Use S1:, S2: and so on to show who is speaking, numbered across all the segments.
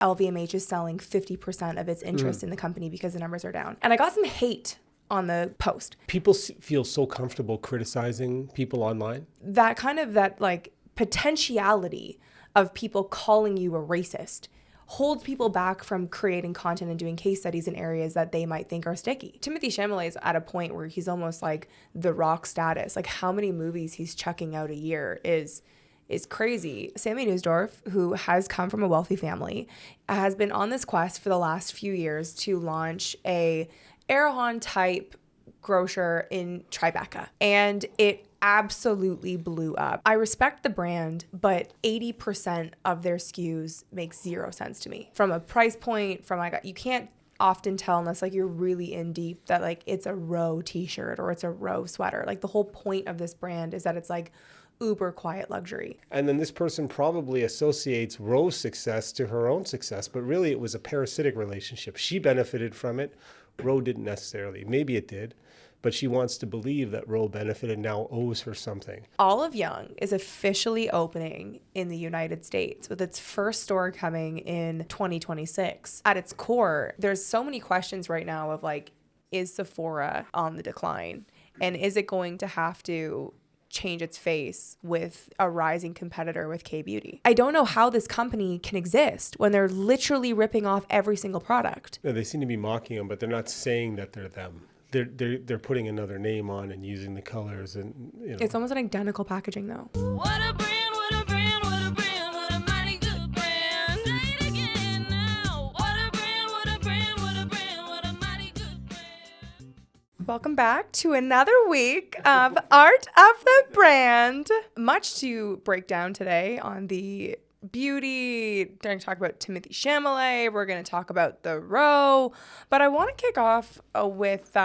S1: LVMH is selling 50% of its interest in the company because the numbers are down. And I got some hate on the post.
S2: People feel so comfortable criticizing people online.
S1: That potentiality of people calling you a racist holds people back from creating content and doing case studies in areas that they might think are sticky. Timothée Chalamet is at a point where he's almost like The Rock status. Like how many movies he's chucking out a year is crazy. Sammy Neusdorf, who has come from a wealthy family, has been on this quest for the last few years to launch a Erewhon type grocer in Tribeca. And it absolutely blew up. I respect the brand, but 80% of their SKUs make zero sense to me. From a price point, you can't often tell unless like you're really in deep that like it's a Row t-shirt or it's a Row sweater. Like the whole point of this brand is that it's like uber quiet luxury.
S2: And then this person probably associates Row's success to her own success, but really it was a parasitic relationship. She benefited from it. Row didn't necessarily. Maybe it did. But she wants to believe that Row benefited and now owes her something.
S1: Olive Young is officially opening in the United States with its first store coming in 2026. At its core, there's so many questions right now of like, is Sephora on the decline? And is it going to have to change its face with a rising competitor with K-Beauty? I don't know how this company can exist when they're literally ripping off every single product.
S2: Yeah, they seem to be mocking them, but they're not saying that they're them. They're putting another name on and using the colors, and
S1: It's almost an identical packaging though.
S3: What a brand, what a brand, what a brand, what a mighty good brand. Say it again now. What a brand, what a brand, what a brand, what a mighty good brand.
S1: Welcome back to another week of Art of the Brand. Much to break down today on the beauty. We're going to talk about Timothée Chalamet. We're going to talk about the Row. But I want to kick off with,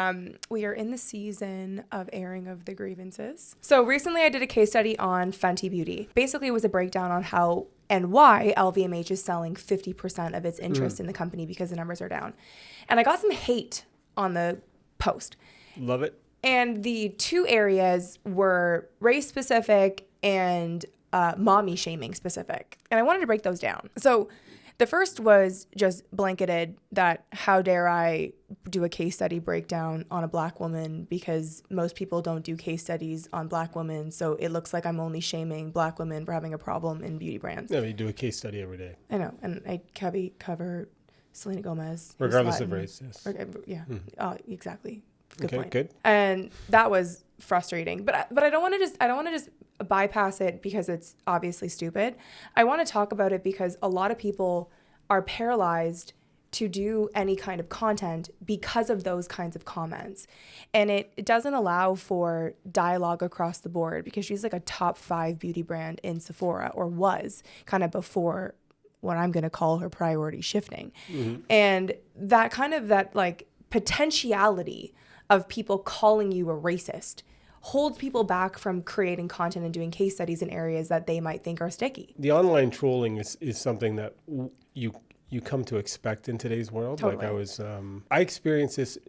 S1: we are in the season of airing of the grievances. So recently I did a case study on Fenty Beauty. Basically it was a breakdown on how and why LVMH is selling 50% of its interest in the company because the numbers are down. And I got some hate on the post.
S2: Love it.
S1: And the two areas were race specific and mommy shaming specific. And I wanted to break those down. So the first was just blanketed that how dare I do a case study breakdown on a Black woman because most people don't do case studies on Black women. So it looks like I'm only shaming Black women for having a problem in beauty brands.
S2: Yeah, you do a case study every day.
S1: I know. And I cover Selena Gomez.
S2: Regardless of race, yes.
S1: Yeah, exactly. Good
S2: Okay,
S1: point.
S2: good.
S1: And that was frustrating. But I don't want to just bypass it because it's obviously stupid. I want to talk about it because a lot of people are paralyzed to do any kind of content because of those kinds of comments. And it doesn't allow for dialogue across the board because she's like a top 5 beauty brand in Sephora, or was kind of before what I'm going to call her priority shifting. Mm-hmm. And that like potentiality of people calling you a racist holds people back from creating content and doing case studies in areas that they might think are sticky.
S2: The online trolling is something that you come to expect in today's world.
S1: Totally.
S2: Like I experienced this,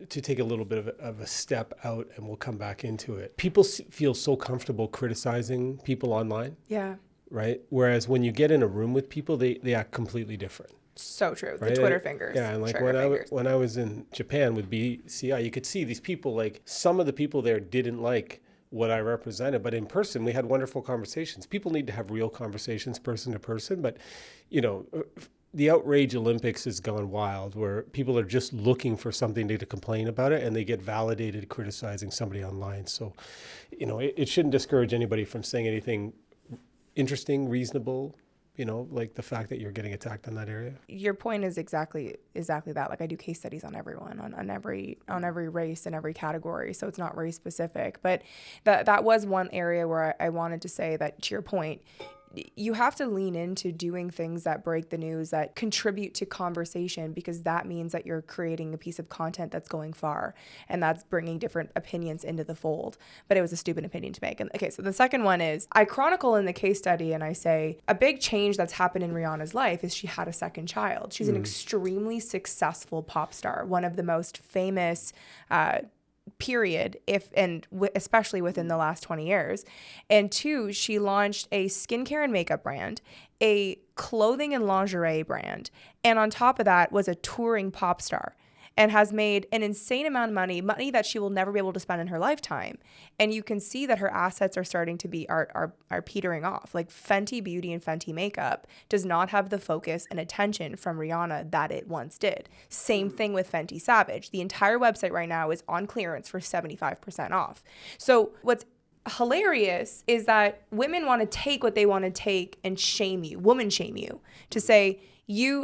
S2: to take a little bit of a step out, and we'll come back into it. People feel so comfortable criticizing people online.
S1: Yeah.
S2: Right? Whereas when you get in a room with people, they act completely different.
S1: So true.
S2: Right?
S1: The Twitter fingers.
S2: Yeah, and like when I was in Japan with BCI, you could see these people, like some of the people there didn't like what I represented, but in person we had wonderful conversations. People need to have real conversations person to person, but the outrage Olympics has gone wild where people are just looking for something to complain about it, and they get validated criticizing somebody online. So, it shouldn't discourage anybody from saying anything interesting, reasonable, like the fact that you're getting attacked in that area.
S1: Your point is exactly that. Like I do case studies on everyone, on every race and every category. So it's not race specific, but that was one area where I wanted to say that, to your point, you have to lean into doing things that break the news, that contribute to conversation, because that means that you're creating a piece of content that's going far, and that's bringing different opinions into the fold. But it was a stupid opinion to make. And okay, so the second one is I chronicle in the case study and I say a big change that's happened in Rihanna's life is she had a second child. She's an extremely successful pop star, one of the most famous period, especially within the last 20 years. And 2, she launched a skincare and makeup brand, a clothing and lingerie brand, and on top of that was a touring pop star, and has made an insane amount of money that she will never be able to spend in her lifetime. And you can see that her assets are starting to be are petering off. Like Fenty Beauty and Fenty Makeup does not have the focus and attention from Rihanna that it once did. Same thing with Fenty Savage. The entire website right now is on clearance for 75% off. So what's hilarious is that women want to take what they want to take and woman shame you, to say,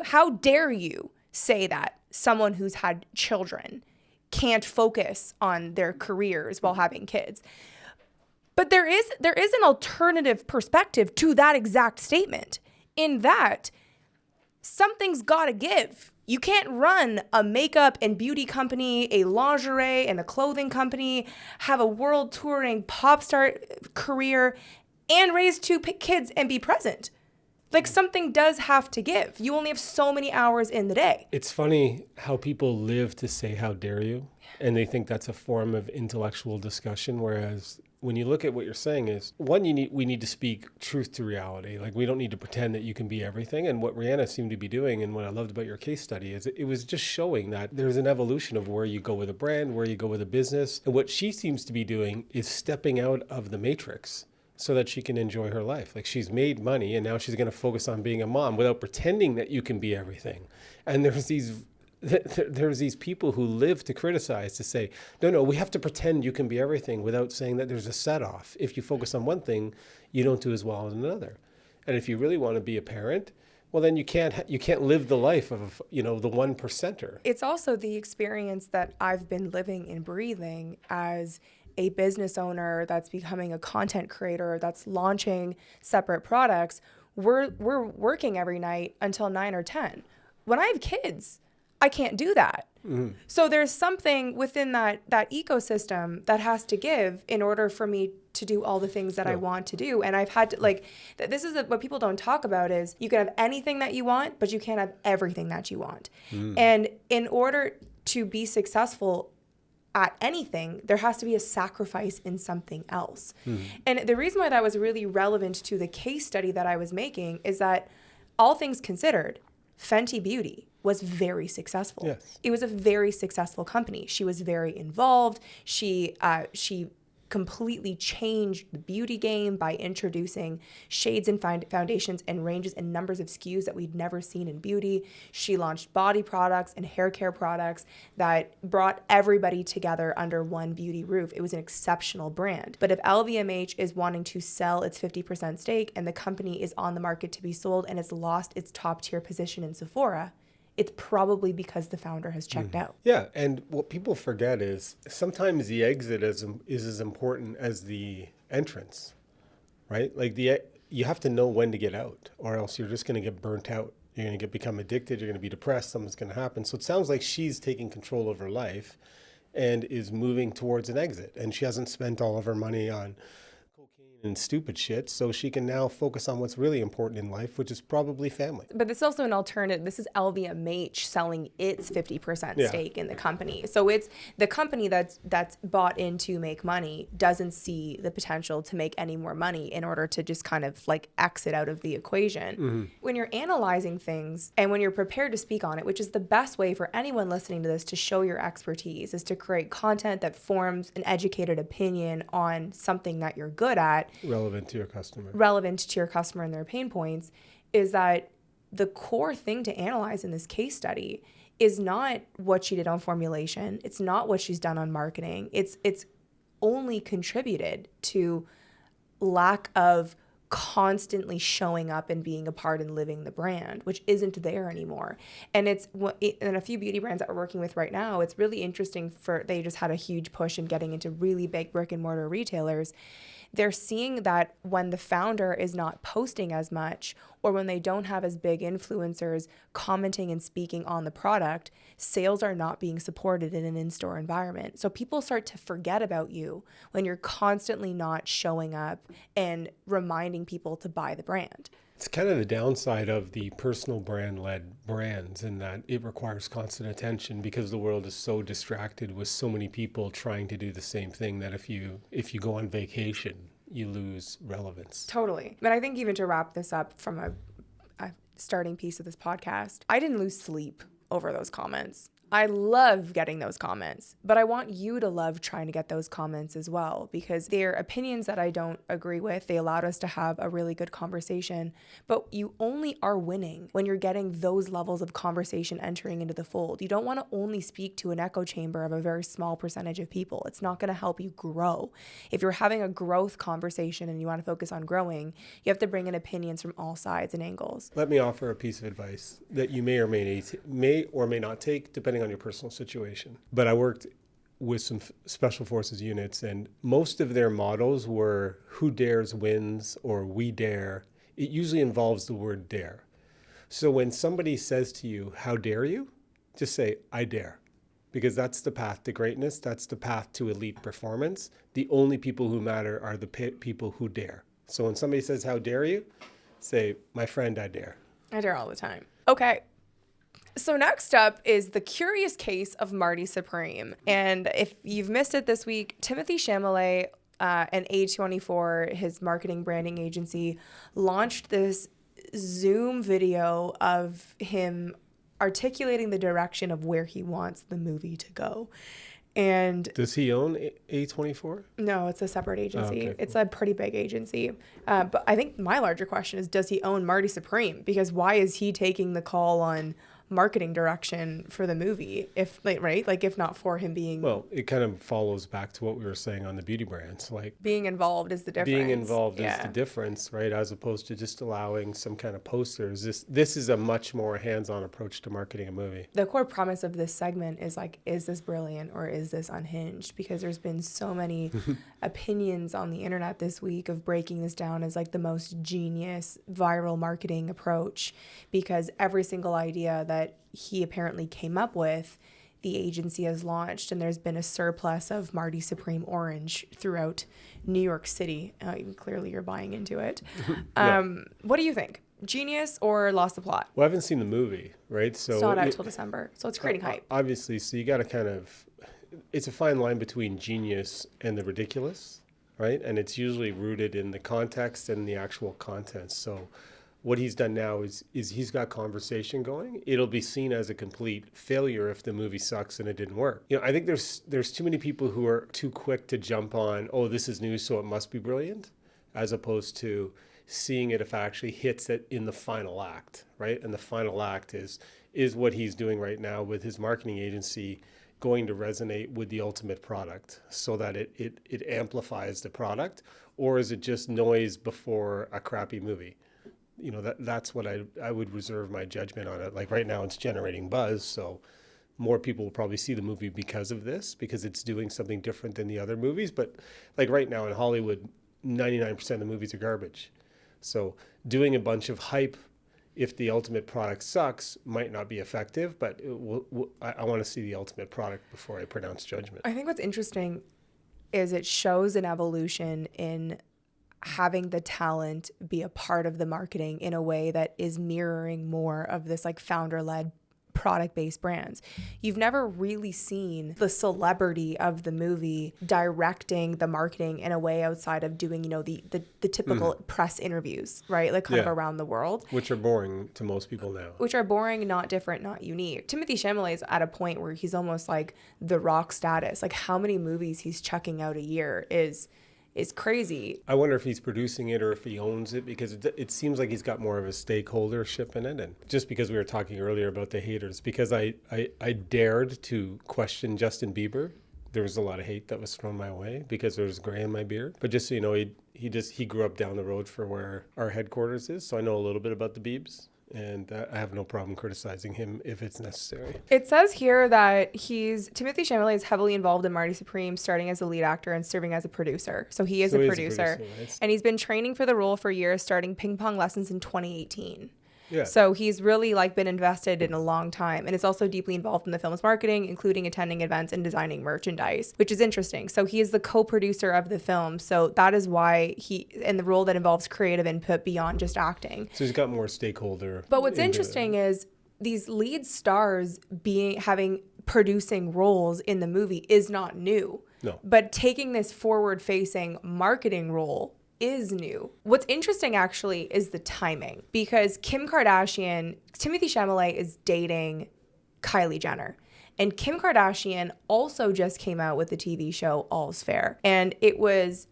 S1: how dare you say that someone who's had children can't focus on their careers while having kids. But there is an alternative perspective to that exact statement, in that something's got to give. You can't run a makeup and beauty company, a lingerie and a clothing company, have a world touring pop star career, and raise 2 kids and be present. Like, something does have to give. You only have so many hours in the day.
S2: It's funny how people live to say, how dare you? And they think that's a form of intellectual discussion. Whereas when you look at what you're saying is, one, we need to speak truth to reality. Like, we don't need to pretend that you can be everything. And what Rihanna seemed to be doing, and what I loved about your case study, is it was just showing that there's an evolution of where you go with a brand, where you go with a business. And what she seems to be doing is stepping out of the matrix so that she can enjoy her life. Like, she's made money and now she's going to focus on being a mom without pretending that you can be everything. And there's these people who live to criticize, to say, no, we have to pretend you can be everything, without saying that there's a set off. If you focus on one thing, you don't do as well as another. And if you really want to be a parent, well, then you can't live the life of, the 1%er.
S1: It's also the experience that I've been living and breathing as a business owner that's becoming a content creator, that's launching separate products. We're working every night until 9 or 10. When I have kids, I can't do that. Mm-hmm. So there's something within that ecosystem that has to give in order for me to do all the things that I want to do. And I've had to, this is what people don't talk about, is you can have anything that you want, but you can't have everything that you want. And in order to be successful at anything, there has to be a sacrifice in something else. And the reason why that was really relevant to the case study that I was making is that, all things considered, Fenty Beauty was very successful. Yes. It was a very successful company. She was very involved. She completely changed the beauty game by introducing shades and foundations and ranges and numbers of SKUs that we'd never seen in beauty. She launched body products and hair care products that brought everybody together under one beauty roof. It was an exceptional brand. But if LVMH is wanting to sell its 50% stake and the company is on the market to be sold and it's lost its top tier position in Sephora, it's probably because the founder has checked out.
S2: Yeah, and what people forget is sometimes the exit is as important as the entrance, right? Like, you have to know when to get out, or else you're just going to get burnt out. You're going to become addicted. You're going to be depressed. Something's going to happen. So it sounds like she's taking control of her life and is moving towards an exit. And she hasn't spent all of her money on and stupid shit, so she can now focus on what's really important in life, which is probably family.
S1: But this is also an alternative. This is LVMH selling its 50% stake in the company. So it's the company that's bought in to make money doesn't see the potential to make any more money in order to just kind of exit out of the equation. When you're analyzing things and when you're prepared to speak on it, which is the best way for anyone listening to this to show your expertise, is to create content that forms an educated opinion on something that you're good at,
S2: relevant to your customer
S1: and their pain points, is that the core thing to analyze in this case study is not what she did on formulation. It's not what she's done on marketing. It's only contributed to lack of constantly showing up and being a part and living the brand, which isn't there anymore. And it's in a few beauty brands that we're working with right now, it's really interesting. They just had a huge push in getting into really big brick and mortar retailers. They're seeing that when the founder is not posting as much, or when they don't have as big influencers commenting and speaking on the product, sales are not being supported in an in-store environment. So people start to forget about you when you're constantly not showing up and reminding people to buy the brand.
S2: It's kind of the downside of the personal brand-led brands in that it requires constant attention because the world is so distracted with so many people trying to do the same thing that if you go on vacation, you lose relevance.
S1: Totally. But I think even to wrap this up from a starting piece of this podcast, I didn't lose sleep over those comments. I love getting those comments, but I want you to love trying to get those comments as well, because they're opinions that I don't agree with. They allowed us to have a really good conversation, but you only are winning when you're getting those levels of conversation entering into the fold. You don't want to only speak to an echo chamber of a very small percentage of people. It's not going to help you grow. If you're having a growth conversation and you want to focus on growing, you have to bring in opinions from all sides and angles.
S2: Let me offer a piece of advice that you may or may not take, depending on your personal situation. But I worked with some special forces units, and most of their mottos were "Who dares wins" or "We dare." It usually involves the word dare. So when somebody says to you, "How dare you?" just say, "I dare." Because that's the path to greatness. That's the path to elite performance. The only people who matter are the people who dare. So when somebody says, "How dare you?" say, "My friend, I dare."
S1: I dare all the time. Okay. So next up is the curious case of Marti Supreme. And if you've missed it this week, Timothée Chalamet and A24, his marketing branding agency, launched this Zoom video of him articulating the direction of where he wants the movie to go. And
S2: does he own A24?
S1: no, it's a separate agency.
S2: Okay.
S1: It's a pretty big agency. But I think my larger question is, does he own Marti Supreme? Because why is he taking the call on marketing direction for the movie, if not for him being...
S2: Well, it kind of follows back to what we were saying on the beauty brands. Like,
S1: being involved is the difference.
S2: being involved is the difference, right? As opposed to just allowing some kind of posters. This is a much more hands-on approach to marketing a movie.
S1: The core premise of this segment is like, is this brilliant or is this unhinged? Because there's been so many opinions on the internet this week of breaking this down as like the most genius viral marketing approach, because every single idea that he apparently came up with, the agency has launched, and there's been a surplus of Marti Supreme orange throughout New York City. Clearly you're buying into it. What do you think? Genius or lost the plot?
S2: Well, I haven't seen the movie, right? So
S1: it's not out till December, so it's creating hype.
S2: Obviously, so you got to kind of... It's a fine line between genius and the ridiculous, right? And it's usually rooted in the context and the actual content. So what he's done now is he's got conversation going. It'll be seen as a complete failure if the movie sucks and it didn't work. You know, I think there's too many people who are too quick to jump on, oh, this is new, so it must be brilliant, as opposed to seeing it if it actually hits it in the final act, right? And the final act is what he's doing right now with his marketing agency going to resonate with the ultimate product so that it amplifies the product, or is it just noise before a crappy movie? You know, that's what I would reserve my judgment on it. Like right now it's generating buzz, so more people will probably see the movie because of this, because it's doing something different than the other movies. But like right now in Hollywood, 99% of the movies are garbage. So doing a bunch of hype if the ultimate product sucks might not be effective, but I want to see the ultimate product before I pronounce judgment.
S1: I think what's interesting is it shows an evolution in having the talent be a part of the marketing in a way that is mirroring more of this like founder-led product-based brands. You've never really seen the celebrity of the movie directing the marketing in a way outside of doing, you know, the typical press interviews, right? Like kind of around the world.
S2: Which are boring to most people now.
S1: Which are boring, not different, not unique. Timothée Chalamet is at a point where he's almost like the Rock status. Like how many movies he's chucking out a year is crazy. I
S2: wonder if he's producing it or if he owns it, because it seems like he's got more of a stakeholdership in it. And just because we were talking earlier about the haters, because I dared to question Justin Bieber, there was a lot of hate that was thrown my way because there was gray in my beard. But just so you know, he grew up down the road for where our headquarters is, so I know a little bit about the Biebs. and I have no problem criticizing him if it's necessary.
S1: It says here that Timothée Chalamet is heavily involved in Marti Supreme, starting as a lead actor and serving as a producer. So he is a producer.
S2: Right?
S1: And he's been training for the role for years, starting ping pong lessons in 2018.
S2: Yeah.
S1: So he's really like been invested in a long time, and is also deeply involved in the film's marketing, including attending events and designing merchandise, which is interesting. So he is the co-producer of the film. So that is why he in the role that involves creative input beyond just acting.
S2: So he's got more stakeholder.
S1: But what's interesting is these lead stars producing roles in the movie is not new.
S2: No.
S1: But taking this forward-facing marketing role is new. What's interesting actually is the timing, because Timothée Chalamet is dating Kylie Jenner. And Kim Kardashian also just came out with the TV show All's Fair. And it was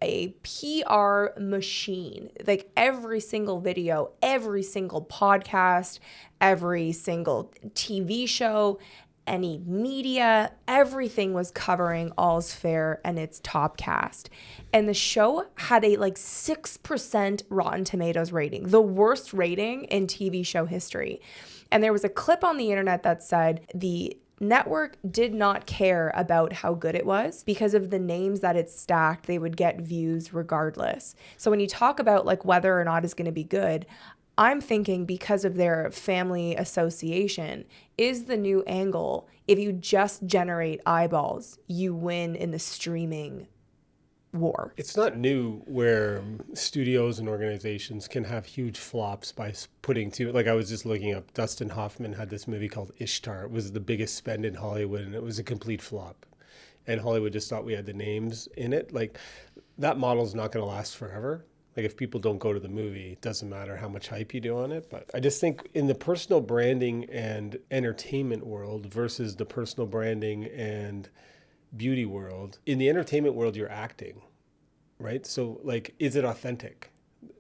S1: a PR machine. Like every single video, every single podcast, every single TV show, any media, everything was covering All's Fair and its top cast. And the show had a 6% Rotten Tomatoes rating, the worst rating in TV show history. And there was a clip on the internet that said the network did not care about how good it was because of the names that it stacked. They would get views regardless. So when you talk about whether or not it's going to be good, I'm thinking because of their family association is the new angle. If you just generate eyeballs, you win in the streaming war.
S2: It's not new where studios and organizations can have huge flops by putting I was just looking up, Dustin Hoffman had this movie called Ishtar. It was the biggest spend in Hollywood, and it was a complete flop. And Hollywood just thought we had the names in it. That model's not going to last forever. If people don't go to the movie, it doesn't matter how much hype you do on it. But I just think in the personal branding and entertainment world versus the personal branding and beauty world, in the entertainment world, you're acting, right? So is it authentic?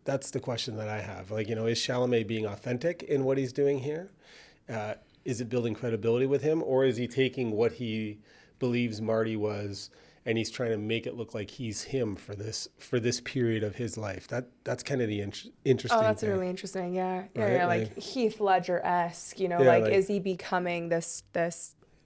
S2: That's the question that I have. Is Chalamet being authentic in what he's doing here? Is it building credibility with him? Or is he taking what he believes Marty was and he's trying to make it look like he's him for this period of his life? That's kind of the interesting
S1: Oh, that's
S2: thing.
S1: really interesting. Yeah. Yeah.
S2: Right?
S1: Yeah. Like Heath Ledger-esque, is he becoming this
S2: the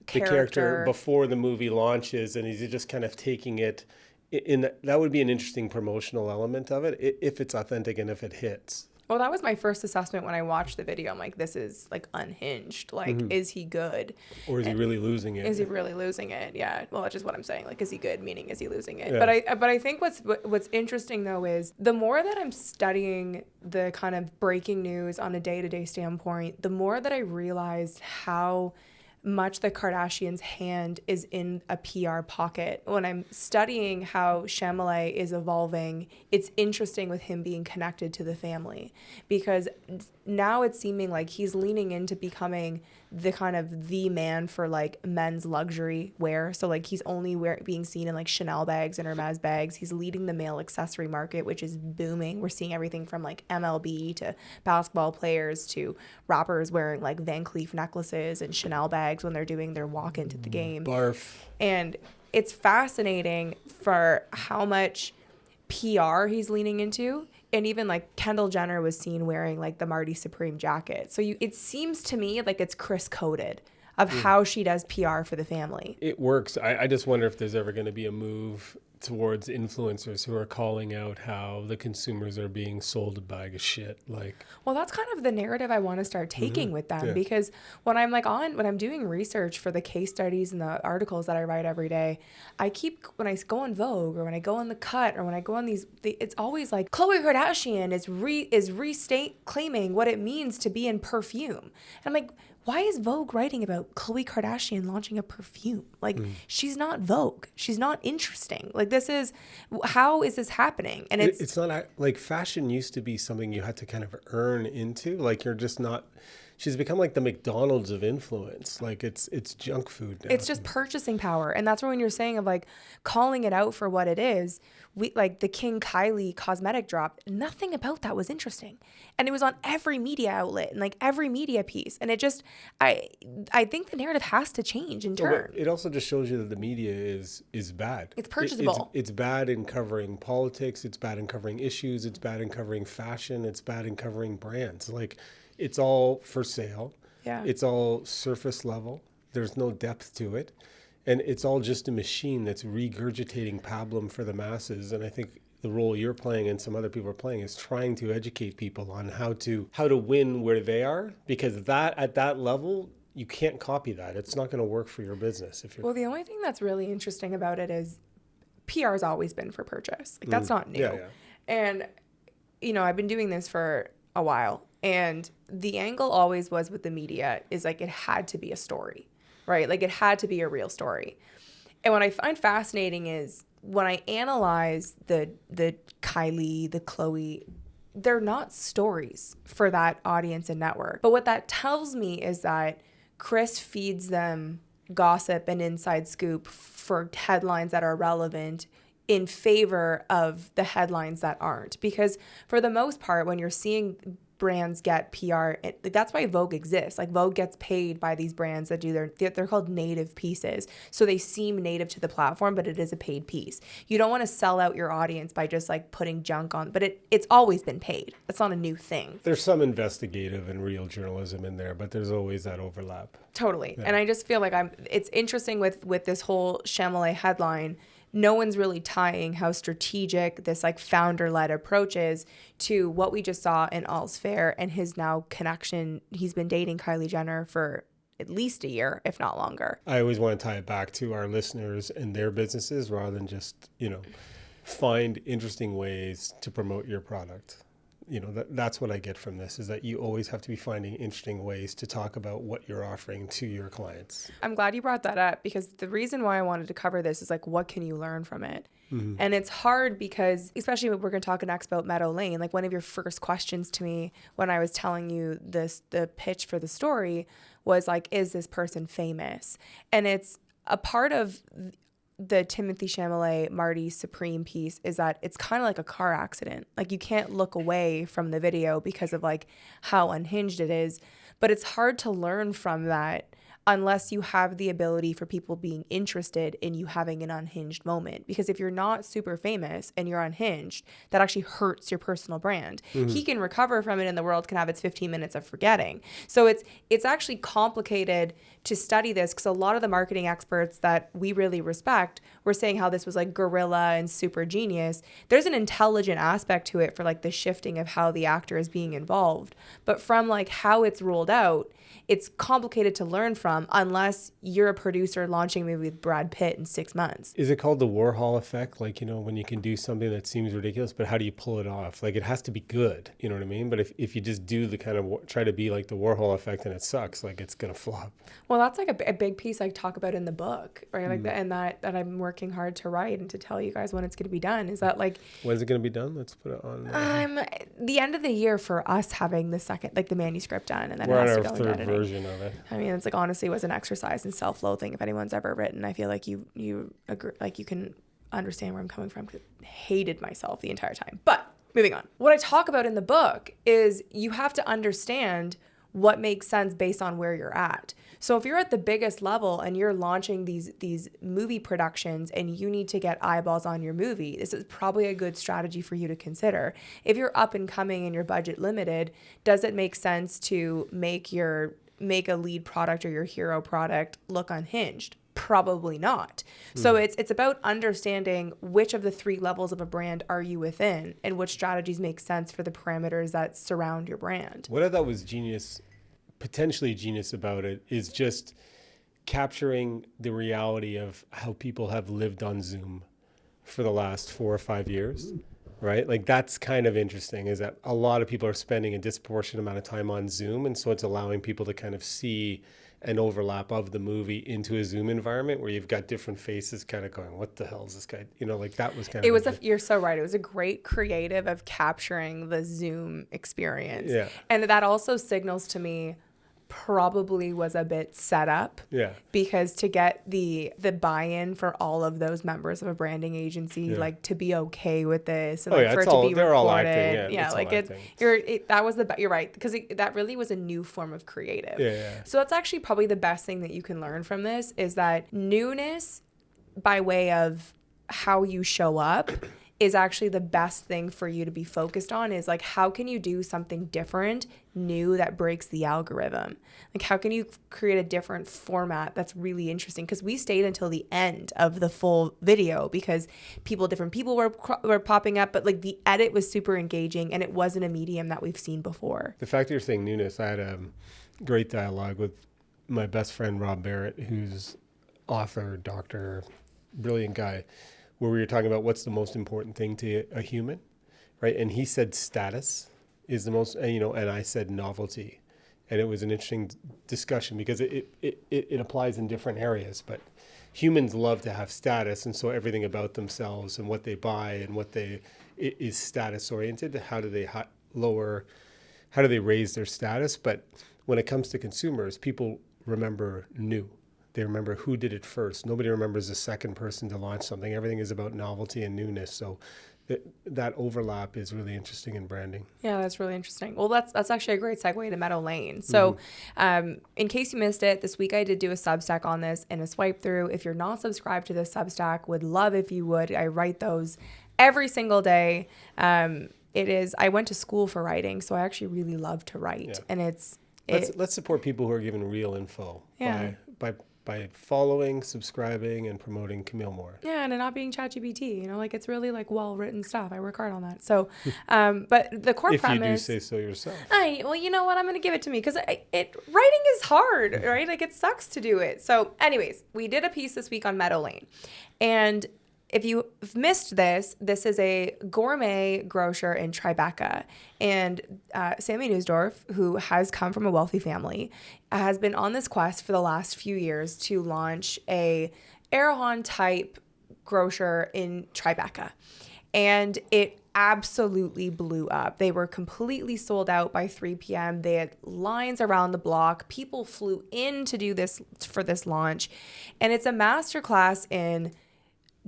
S2: character before the movie launches, and he's just kind of taking it that would be an interesting promotional element of it if it's authentic and if it hits.
S1: Well, that was my first assessment when I watched the video. I'm like, this is unhinged. Is he good?
S2: Or is he really losing it?
S1: Is he really losing it? Yeah. Well, that's just what I'm saying. Is he good? Meaning, is he losing it?
S2: Yeah.
S1: But I think what's interesting though is the more that I'm studying the kind of breaking news on a day-to-day standpoint, the more that I realized how much the Kardashians' hand is in a PR pocket. When I'm studying how Chalamet is evolving, it's interesting with him being connected to the family, because now it's seeming like he's leaning into becoming the kind of the man for men's luxury wear. So he's only being seen in Chanel bags and Hermes bags. He's leading the male accessory market, which is booming. We're seeing everything from MLB to basketball players to rappers wearing Van Cleef necklaces and Chanel bags when they're doing their walk into the game.
S2: Barf.
S1: And it's fascinating for how much PR he's leaning into. And even Kendall Jenner was seen wearing the Marti Supreme jacket. So it seems to me it's Chris coded of how she does PR for the family.
S2: It works. I just wonder if there's ever going to be a move towards influencers who are calling out how the consumers are being sold a bag of shit.
S1: Well, that's kind of the narrative I want to start taking with them, because when I'm when I'm doing research for the case studies and the articles that I write every day, when I go on Vogue or when I go on The Cut or when I go on it's always Khloe Kardashian is claiming what it means to be in perfume. And I'm why is Vogue writing about Khloe Kardashian launching a perfume? She's not Vogue. She's not interesting. How is this happening? And
S2: it's not fashion used to be something you had to kind of earn into. You're just not. She's become the McDonald's of influence. It's junk food now.
S1: It's just purchasing power. And that's when you're saying of calling it out for what it is. We the King Kylie cosmetic drop, nothing about that was interesting. And it was on every media outlet and every media piece. And it just, I think the narrative has to change in turn.
S2: It also just shows you that the media is bad.
S1: It's purchasable.
S2: It's bad in covering politics. It's bad in covering issues. It's bad in covering fashion. It's bad in covering brands. It's all for sale.
S1: Yeah.
S2: It's all surface level. There's no depth to it. And it's all just a machine that's regurgitating pablum for the masses. And I think the role you're playing and some other people are playing is trying to educate people on how to win where they are, because that at that level, you can't copy that. It's not going to work for your business. If you're
S1: Well, the only thing that's really interesting about it is PR has always been for purchase. Like, that's not new.
S2: Yeah, yeah.
S1: And, you know, I've been doing this for a while. And the angle always was with the media is like it had to be a story, right? Like it had to be a real story. And what I find fascinating is when I analyze the Kylie, the Chloe, they're not stories for that audience and network. But what that tells me is that Chris feeds them gossip and inside scoop for headlines that are relevant in favor of the headlines that aren't. Because for the most part, when you're seeing brands get PR, that's why Vogue exists. Like Vogue gets paid by these brands that do they're called native pieces. So they seem native to the platform, but it is a paid piece. You don't want to sell out your audience by just like putting junk on, but it's always been paid. It's not a new thing.
S2: There's some investigative and real journalism in there, but there's always that overlap.
S1: Totally.
S2: Yeah.
S1: And I just feel like it's interesting with this whole Chalamet headline. No one's really tying how strategic this like founder-led approach is to what we just saw in All's Fair and his now connection. He's been dating Kylie Jenner for at least a year, if not longer.
S2: I always want to tie it back to our listeners and their businesses rather than just, find interesting ways to promote your product. That's what I get from this, is that you always have to be finding interesting ways to talk about what you're offering to your clients.
S1: I'm glad you brought that up, because the reason why I wanted to cover this is like, what can you learn from it? Mm-hmm. And it's hard because, especially when we're going to talk next about Meadow Lane, like one of your first questions to me when I was telling you the pitch for the story was like, is this person famous? And it's a part of the Timothée Chalamet, Marti Supreme piece is that it's kind of like a car accident. Like you can't look away from the video because of like how unhinged it is, but it's hard to learn from that unless you have the ability for people being interested in you having an unhinged moment. Because if you're not super famous and you're unhinged, that actually hurts your personal brand. Mm-hmm. He can recover from it and the world can have its 15 minutes of forgetting. So it's actually complicated to study this, because a lot of the marketing experts that we really respect were saying how this was like guerrilla and super genius. There's an intelligent aspect to it for like the shifting of how the actor is being involved. But from like how it's rolled out, it's complicated to learn from unless you're a producer launching a movie with Brad Pitt in 6 months.
S2: Is it called the Warhol effect? Like, when you can do something that seems ridiculous, but how do you pull it off? Like, it has to be good, you know what I mean? But if you just do the kind of, try to be like the Warhol effect and it sucks, like it's going to flop.
S1: Well, that's like a big piece I talk about in the book, right? Like and that I'm working hard to write and to tell you guys when it's going to be done. Is that like...
S2: When's it going to be done? Let's put it on.
S1: The end of the year for us having the second, like the manuscript done, and then
S2: we're
S1: it has
S2: on
S1: to
S2: our
S1: go
S2: third
S1: into editing.
S2: version of it.
S1: I mean, it's like honestly was an exercise in self-loathing. If anyone's ever written, I feel like you agree, like you can understand where I'm coming from, because I hated myself the entire time. But moving on, what I talk about in the book is you have to understand what makes sense based on where you're at. So if you're at the biggest level and you're launching these movie productions and you need to get eyeballs on your movie, this is probably a good strategy for you to consider. If you're up and coming and your budget limited, does it make sense to make a lead product or your hero product look unhinged? Probably not. So it's about understanding which of the 3 levels of a brand are you within and which strategies make sense for the parameters that surround your brand.
S2: What I thought was potentially genius about it is just capturing the reality of how people have lived on Zoom for the last 4 or 5 years, right? Like that's kind of interesting, is that a lot of people are spending a disproportionate amount of time on Zoom. And so it's allowing people to kind of see an overlap of the movie into a Zoom environment where you've got different faces kind of going, what the hell is this guy? Like that was kind of...
S1: You're so right. It was a great creative of capturing the Zoom experience.
S2: Yeah.
S1: And that also signals to me probably was a bit set up.
S2: Yeah.
S1: Because to get the buy-in for all of those members of a branding agency, like to be okay with this and for it to be
S2: they're
S1: recorded.
S2: all acting. Yeah,
S1: like you're right, because that really was a new form of creative.
S2: Yeah.
S1: So that's actually probably the best thing that you can learn from this, is that newness by way of how you show up is actually the best thing for you to be focused on, is like, how can you do something different, new, that breaks the algorithm? Like, how can you create a different format that's really interesting? Because we stayed until the end of the full video because different people were popping up, but like the edit was super engaging and it wasn't a medium that we've seen before.
S2: The fact that you're saying newness, I had a great dialogue with my best friend, Rob Barrett, who's author, doctor, brilliant guy, where we were talking about what's the most important thing to a human, right? And he said status is the most, and I said novelty. And it was an interesting discussion because it applies in different areas, but humans love to have status. And so everything about themselves and what they buy and it is status oriented. How do they raise their status? But when it comes to consumers, people remember new. They remember who did it first. Nobody remembers the second person to launch something. Everything is about novelty and newness. So that overlap is really interesting in branding.
S1: Yeah, that's really interesting. Well, that's actually a great segue to Meadow Lane. So in case you missed it, this week I did do a Substack on this and a swipe through. If you're not subscribed to this Substack, would love if you would. I write those every single day. I went to school for writing, so I actually really love to write. Yeah. And
S2: let's support people who are giving real info by following, subscribing, and promoting Camille more.
S1: Yeah, and it not being ChatGPT, like it's really like well-written stuff. I work hard on that. So, but the core
S2: if
S1: premise.
S2: If you do say so yourself.
S1: Well, you know what? I'm going to give it to me because writing is hard, right? Like it sucks to do it. So anyways, we did a piece this week on Meadow Lane. And if you've missed this is a gourmet grocer in Tribeca. And Sammy Neusdorf, who has come from a wealthy family, has been on this quest for the last few years to launch a Erewhon-type grocer in Tribeca. And it absolutely blew up. They were completely sold out by 3 p.m. They had lines around the block. People flew in to do this for this launch. And it's a masterclass in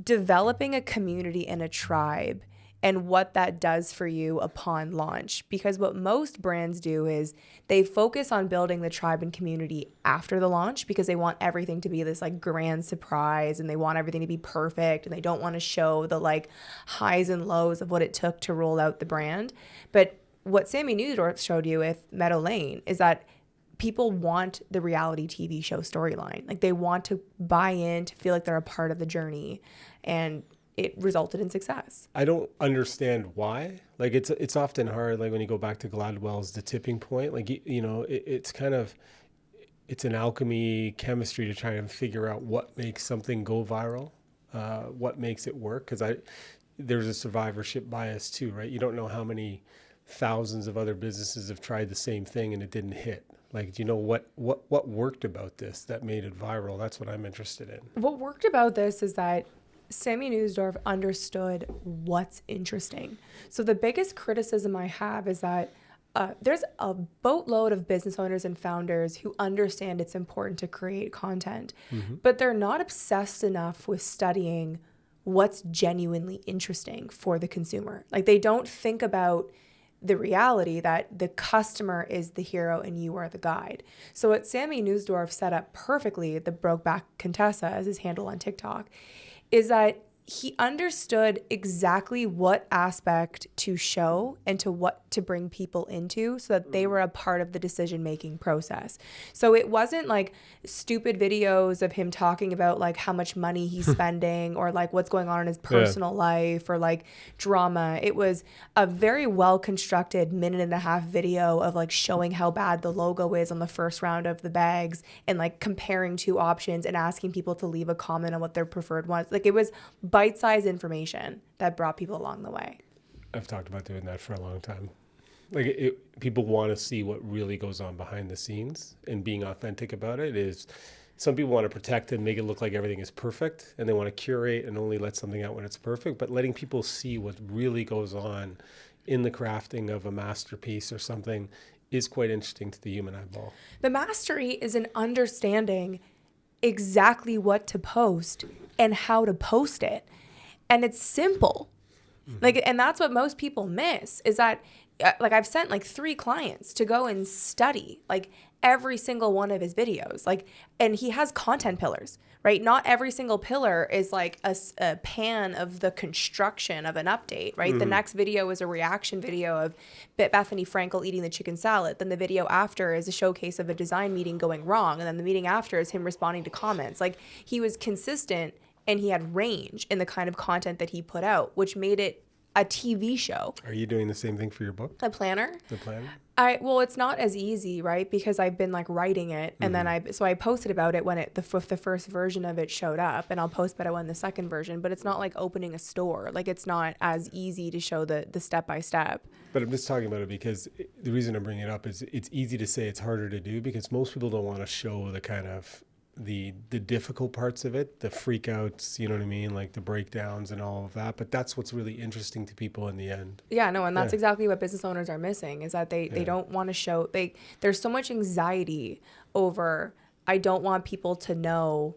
S1: developing a community and a tribe and what that does for you upon launch. Because what most brands do is they focus on building the tribe and community after the launch because they want everything to be this like grand surprise and they want everything to be perfect and they don't want to show the like highs and lows of what it took to roll out the brand. But what Sammy Neusdorf showed you with Meadow Lane is that people want the reality TV show storyline. Like they want to buy in, to feel like they're a part of the journey, and it resulted in success.
S2: I don't understand why. Like it's often hard. Like when you go back to Gladwell's The Tipping Point, like it's kind of an alchemy chemistry to try and figure out what makes something go viral, what makes it work. Because there's a survivorship bias too, right? You don't know how many thousands of other businesses have tried the same thing and it didn't hit. Like, do you know what worked about this that made it viral? That's what I'm interested in.
S1: What worked about this is that Sammy Neusdorf understood what's interesting. So the biggest criticism I have is that there's a boatload of business owners and founders who understand it's important to create content, but they're not obsessed enough with studying what's genuinely interesting for the consumer. Like they don't think about the reality that the customer is the hero and you are the guide. So what Sammy Neusdorf set up perfectly, the Brokeback Contessa as his handle on TikTok, is that he understood exactly what aspect to show and to what to bring people into so that they were a part of the decision-making process. So it wasn't like stupid videos of him talking about like how much money he's spending or like what's going on in his personal life or like drama. It was a very well-constructed 1.5-minute video of like showing how bad the logo is on the first round of the bags and like comparing two options and asking people to leave a comment on what their preferred was. Like it was bite-sized information that brought people along the way.
S2: I've talked about doing that for a long time. Like people want to see what really goes on behind the scenes, and being authentic about it is, some people want to protect and make it look like everything is perfect, and they want to curate and only let something out when it's perfect, but letting people see what really goes on in the crafting of a masterpiece or something is quite interesting to the human eyeball.
S1: The mastery is in understanding exactly what to post and how to post it. And it's simple. Like, and that's what most people miss is that, like I've sent like 3 clients to go and study like every single one of his videos. Like, and he has content pillars, right? Not every single pillar is like a pan of the construction of an update, right? The next video is a reaction video of Bethany Frankel eating the chicken salad. Then the video after is a showcase of a design meeting going wrong. And then the meeting after is him responding to comments. Like, he was consistent and he had range in the kind of content that he put out, which made it a TV show.
S2: Are you doing the same thing for your book?
S1: The planner?
S2: The planner?
S1: Well, it's not as easy, right? Because I've been like writing it, and then I posted about it when the first version of it showed up, and I'll post about it when the second version. But it's not like opening a store. Like, it's not as easy to show the step by step.
S2: But I'm just talking about it because the reason I'm bringing it up is it's easy to say, it's harder to do because most people don't want to show the kind of the difficult parts of it, the freakouts, you know what I mean, like the breakdowns and all of that. But that's what's really interesting to people in the end.
S1: Yeah, no, and that's exactly what business owners are missing, is that they don't want to show, there's so much anxiety over, I don't want people to know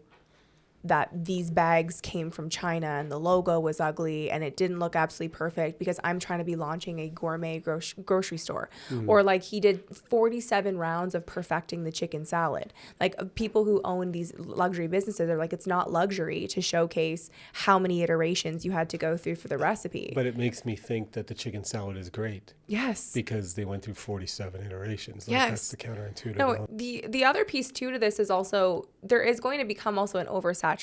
S1: that these bags came from China and the logo was ugly and it didn't look absolutely perfect because I'm trying to be launching a gourmet grocery store. Or like, he did 47 rounds of perfecting the chicken salad. Like, people who own these luxury businesses are like, it's not luxury to showcase how many iterations you had to go through for the recipe.
S2: But it makes me think that the chicken salad is great.
S1: Yes.
S2: Because they went through 47 iterations. Like,
S1: Yes.
S2: That's the counterintuitive.
S1: No, the other piece too to this is also, there is going to become also an oversaturation.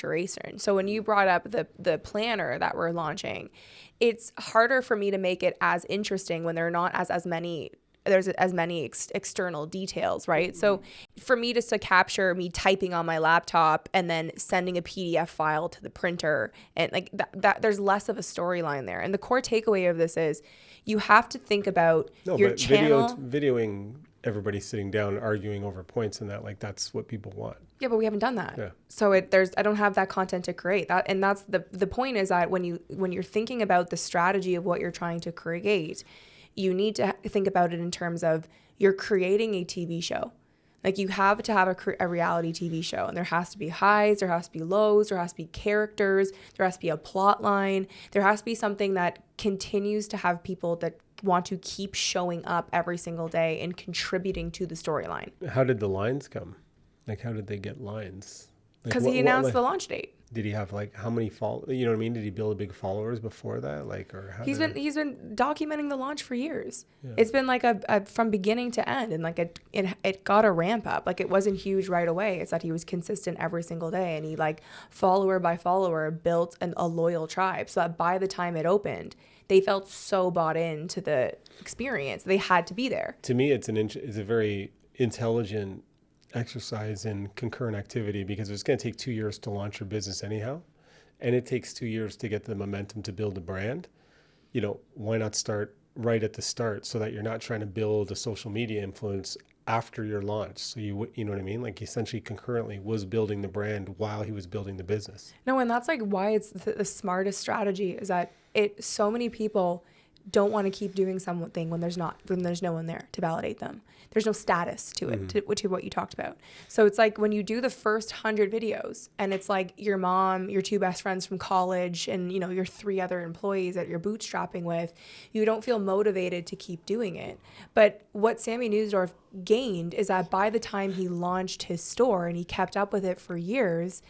S1: So when you brought up the planner that we're launching, it's harder for me to make it as interesting when there are not as many external details, right? So for me just to capture me typing on my laptop and then sending a PDF file to the printer, and like that there's less of a storyline there. And the core takeaway of this is you have to think about your channel.
S2: Videoing everybody sitting down arguing over points and that, like, that's what people want.
S1: Yeah, but we haven't done that.
S2: Yeah.
S1: So I don't have that content to create. That's the point, is that when you're thinking about the strategy of what you're trying to create, you need to think about it in terms of you're creating a TV show. Like, you have to have a reality TV show, and there has to be highs, there has to be lows, there has to be characters, there has to be a plot line, there has to be something that continues to have people that want to keep showing up every single day and contributing to the storyline.
S2: How did the lines come? Like, how did they get lines?
S1: Because he announced the launch date.
S2: Did he have like how many you know what I mean? Did he build big followers before that? Like, or how
S1: he's been documenting the launch for years.
S2: Yeah.
S1: It's been like a from beginning to end, and like it got a ramp up. Like, it wasn't huge right away. It's that he was consistent every single day, and he, like, follower by follower, built a loyal tribe, so that by the time it opened, they felt so bought into the experience they had to be there.
S2: To me, it's a very intelligent exercise in concurrent activity, because it's going to take 2 years to launch your business anyhow, and it takes 2 years to get the momentum to build a brand. You know, why not start right at the start, so that you're not trying to build a social media influence after your launch? So you know what I mean? Like, essentially concurrently was building the brand while he was building the business.
S1: No, and that's like why it's the smartest strategy, is that so many people don't want to keep doing something when there's no one there to validate them. There's no status to it, to what you talked about. So it's like when you do the first 100 videos, and it's like your mom, your 2 best friends from college, and, you know, your 3 other employees that you're bootstrapping with, you don't feel motivated to keep doing it. But what Sammy Neusdorf gained is that by the time he launched his store and he kept up with it for years,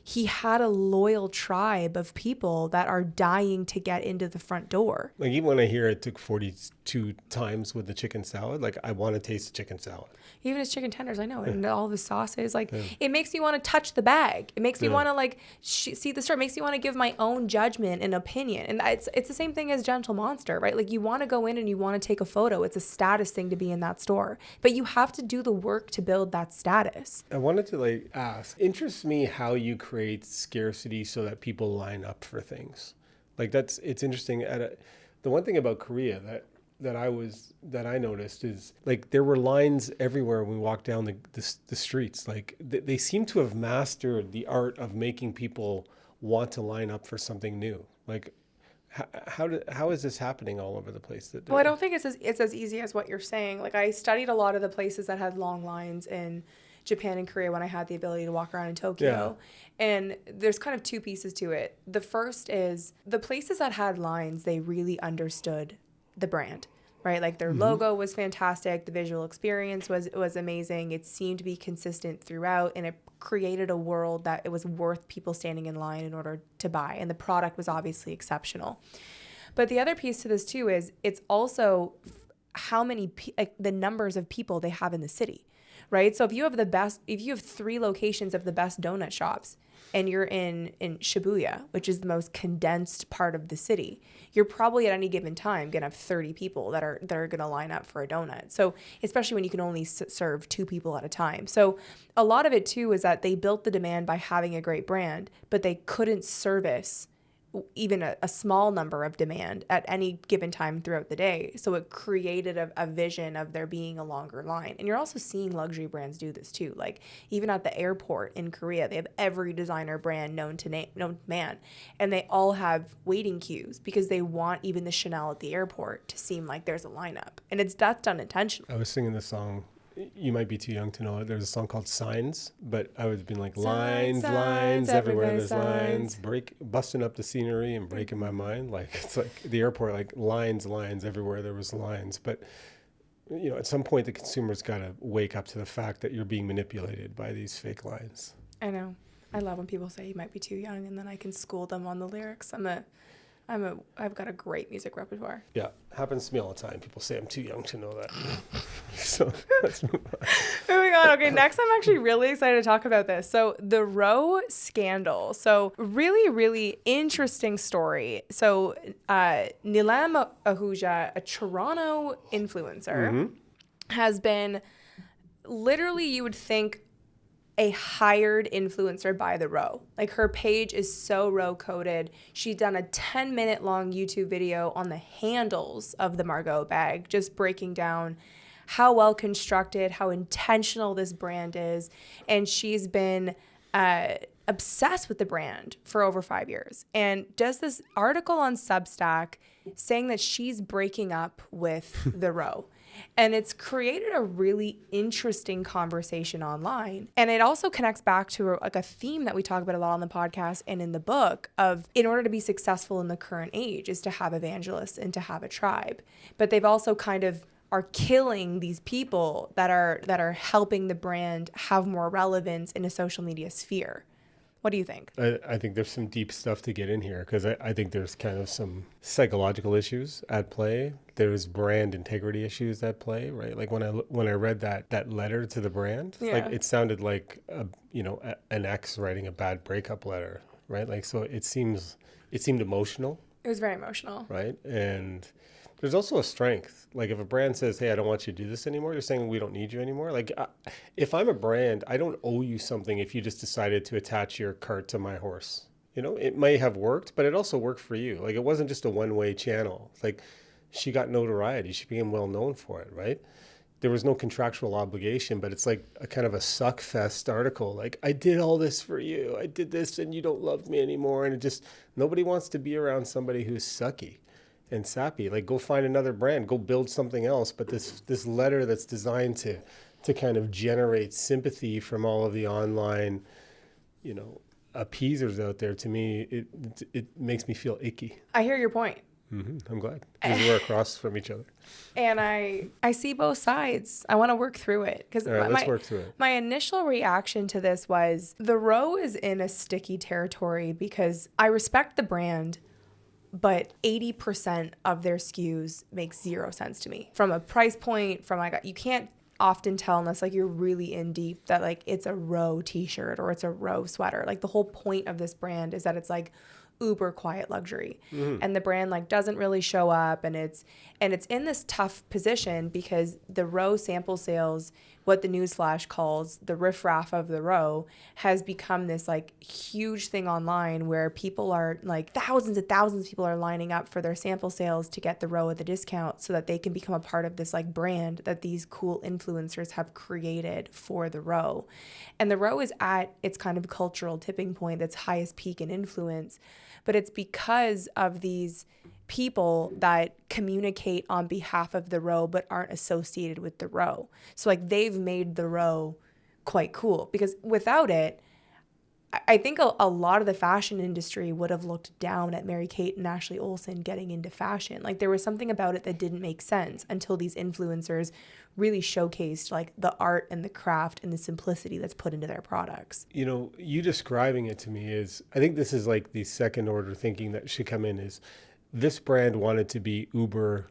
S1: he had a loyal tribe of people that are dying to get into the front door.
S2: Like, even when I hear it took 42 times with the chicken salad, like, I want to taste the chicken salad.
S1: Even his chicken tenders, I know, and all the sauces, like, it makes me want to touch the bag. It makes me want to, like, see the store. It makes me want to give my own judgment and opinion. And it's the same thing as Gentle Monster, right? Like, you want to go in and you want to take a photo. It's a status thing to be in that store. But you have to do the work to build that status.
S2: I wanted to, like, ask, interests me how you create scarcity so that people line up for things. Like, it's interesting. The one thing about Korea that I noticed is, like, there were lines everywhere when we walked down the streets. Like, they seem to have mastered the art of making people want to line up for something new. Like, how is this happening all over the place?
S1: Well, I don't think it's as easy as what you're saying. Like, I studied a lot of the places that had long lines in Japan and Korea when I had the ability to walk around in Tokyo. And there's kind of 2 pieces to it. The first is the places that had lines, they really understood the brand. right? Like their logo was fantastic. The visual experience was amazing. It seemed to be consistent throughout, and it created a world that it was worth people standing in line in order to buy. And the product was obviously exceptional. But the other piece to this too is it's also how many, the numbers of people they have in the city, right? So if you have 3 locations of the best donut shops, and you're in Shibuya, which is the most condensed part of the city, you're probably at any given time going to have 30 people that are going to line up for a donut. So especially when you can only serve 2 people at a time. So a lot of it too is that they built the demand by having a great brand, but they couldn't service even a small number of demand at any given time throughout the day. So it created a vision of there being a longer line. And you're also seeing luxury brands do this too. Like even at the airport in Korea, they have every designer brand known to man. And they all have waiting queues because they want even the Chanel at the airport to seem like there's a lineup. And that's done intentionally.
S2: I was singing the song. You might be too young to know it. There's a song called Signs, but I was being like lines, everywhere there's lines, busting up the scenery and breaking my mind. Like it's like the airport, like lines everywhere there was lines. But at some point the consumer's got to wake up to the fact that you're being manipulated by these fake lines.
S1: I know. I love when people say you might be too young, and then I can school them on the lyrics. I've got a great music repertoire.
S2: Yeah, happens to me all the time. People say I'm too young to know that. So let's move on.
S1: Moving on. Okay, next I'm actually really excited to talk about this. So the Roe scandal. So really, really interesting story. So Nilam Ahuja, a Toronto influencer, has been literally, you would think, a hired influencer by the Roe. Like her page is so Roe coded. She's done a 10-minute long YouTube video on the handles of the Margot bag, just breaking down how well constructed, how intentional this brand is. And she's been obsessed with the brand for over 5 years, and does this article on Substack saying that she's breaking up with the Roe. And it's created a really interesting conversation online. And it also connects back to a theme that we talk about a lot on the podcast and in the book of, in order to be successful in the current age, is to have evangelists and to have a tribe. But they've also kind of are killing these people that are helping the brand have more relevance in a social media sphere. What do you think?
S2: I think there's some deep stuff to get in here, because I think there's kind of some psychological issues at play. There's brand integrity issues at play, right? Like when I read that letter to the brand, like it sounded like an ex writing a bad breakup letter, right? Like, so it seemed emotional.
S1: It was very emotional,
S2: right? And there's also a strength. Like if a brand says, hey, I don't want you to do this anymore, you're saying we don't need you anymore. Like if I'm a brand, I don't owe you something if you just decided to attach your cart to my horse. It may have worked, but it also worked for you. Like it wasn't just a one-way channel. Like she got notoriety. She became well known for it, right? There was no contractual obligation, but it's like a kind of a suck fest article. Like, I did all this for you. I did this and you don't love me anymore. And it just, nobody wants to be around somebody who's sucky and sappy. Like, go find another brand, go build something else. But this letter that's designed to kind of generate sympathy from all of the online, appeasers out there, to me, it makes me feel icky.
S1: I hear your point.
S2: Mm-hmm. I'm glad, because we're across from each other.
S1: And I see both sides. I want to work through it. Because
S2: let's work through it.
S1: My initial reaction to this was, the Roe is in a sticky territory because I respect the brand, but 80% of their SKUs make zero sense to me. From a price point, you can't often tell unless you're really in deep that it's a Roe t-shirt or it's a Roe sweater. Like the whole point of this brand is that it's uber quiet luxury, and the brand doesn't really show up, and it's in this tough position because the Roe sample sales, what the Newsflash calls the riffraff of the Roe, has become this huge thing online where people are thousands and thousands of people are lining up for their sample sales to get the Roe at the discount so that they can become a part of this brand that these cool influencers have created for the Roe. And the Roe is at its kind of cultural tipping point, that's highest peak in influence. But it's because of these people that communicate on behalf of the Roe but aren't associated with the Roe. So they've made the Roe quite cool, because without it, I think a lot of the fashion industry would have looked down at Mary-Kate and Ashley Olsen getting into fashion. Like there was something about it that didn't make sense until these influencers really showcased like the art and the craft and the simplicity that's put into their products.
S2: You know, you describing it to me is, I think this is like the second order thinking that should come in is this brand wanted to be uber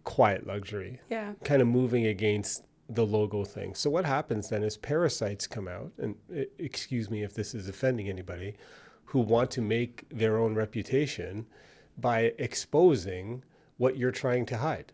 S2: quiet luxury.
S1: Yeah.
S2: Kind of moving against the logo thing. So what happens then is parasites come out, and excuse me if this is offending anybody, who want to make their own reputation by exposing what you're trying to hide.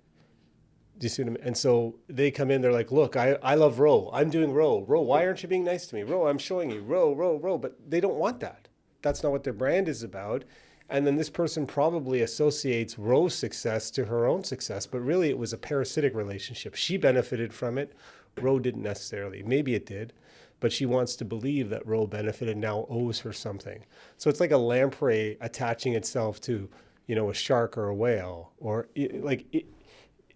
S2: Do you see what I mean? And so they come in, they're like, look, I love Ro. I'm doing Ro. Ro, why aren't you being nice to me? Ro, I'm showing you. Ro. But they don't want that. That's not what their brand is about. And then this person probably associates Ro's success to her own success, but really it was a parasitic relationship. She benefited from it. Ro didn't necessarily. Maybe it did, but she wants to believe that Ro benefited and now owes her something. So it's like a lamprey attaching itself to, you know, a shark or a whale, or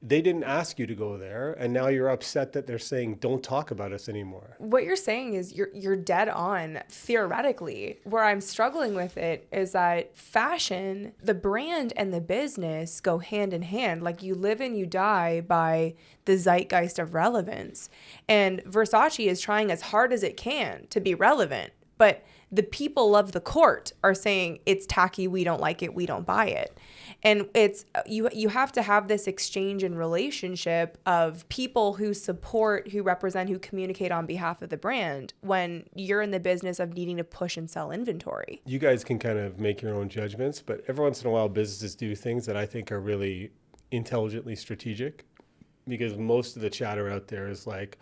S2: they didn't ask you to go there, and now you're upset that they're saying, don't talk about us anymore.
S1: What you're saying is you're dead on theoretically. Where I'm struggling with it is that fashion, the brand and the business go hand in hand. Like you live and you die by the zeitgeist of relevance. And Versace is trying as hard as it can to be relevant, but the people of the court are saying it's tacky, we don't like it, we don't buy it. And it's you have to have this exchange and relationship of people who support, who represent, who communicate on behalf of the brand when you're in the business of needing to push and sell inventory.
S2: You guys can kind of make your own judgments, but every once in a while businesses do things that I think are really intelligently strategic, because most of the chatter out there is like,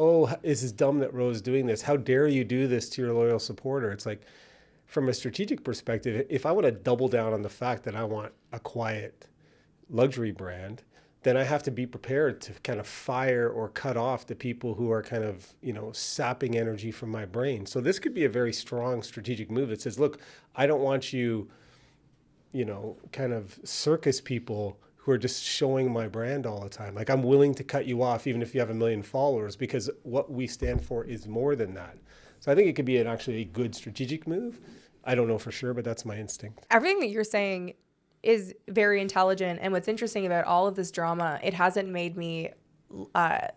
S2: oh, is this dumb that Ro's doing this? How dare you do this to your loyal supporter? It's like, from a strategic perspective, if I want to double down on the fact that I want a quiet luxury brand, then I have to be prepared to kind of fire or cut off the people who are kind of, you know, sapping energy from my brain. So this could be a very strong strategic move that says, look, I don't want you, you know, kind of circus people who are just showing my brand all the time. Like, I'm willing to cut you off even if you have 1 million followers, because what we stand for is more than that. So I think it could be actually a good strategic move. I don't know for sure, but that's my instinct.
S1: Everything that you're saying is very intelligent. And what's interesting about all of this drama, it hasn't made me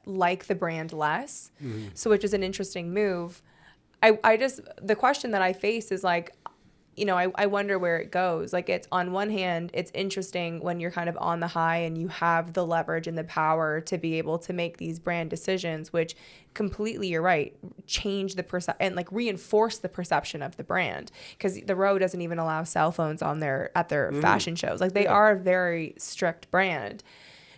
S1: like the brand less. Mm-hmm. So which is an interesting move. I just, the question that I face is like, you know, I wonder where it goes. Like, it's on one hand, it's interesting when you're kind of on the high and you have the leverage and the power to be able to make these brand decisions, which completely, you're right, change the and like reinforce the perception of the brand. Because the Row doesn't even allow cell phones on at their fashion shows. Like, they are a very strict brand.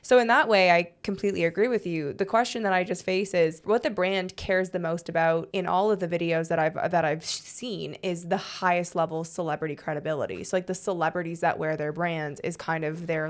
S1: So in that way, I completely agree with you. The question that I just face is what the brand cares the most about in all of the videos that I've seen is the highest level celebrity credibility. So like the celebrities that wear their brands is kind of their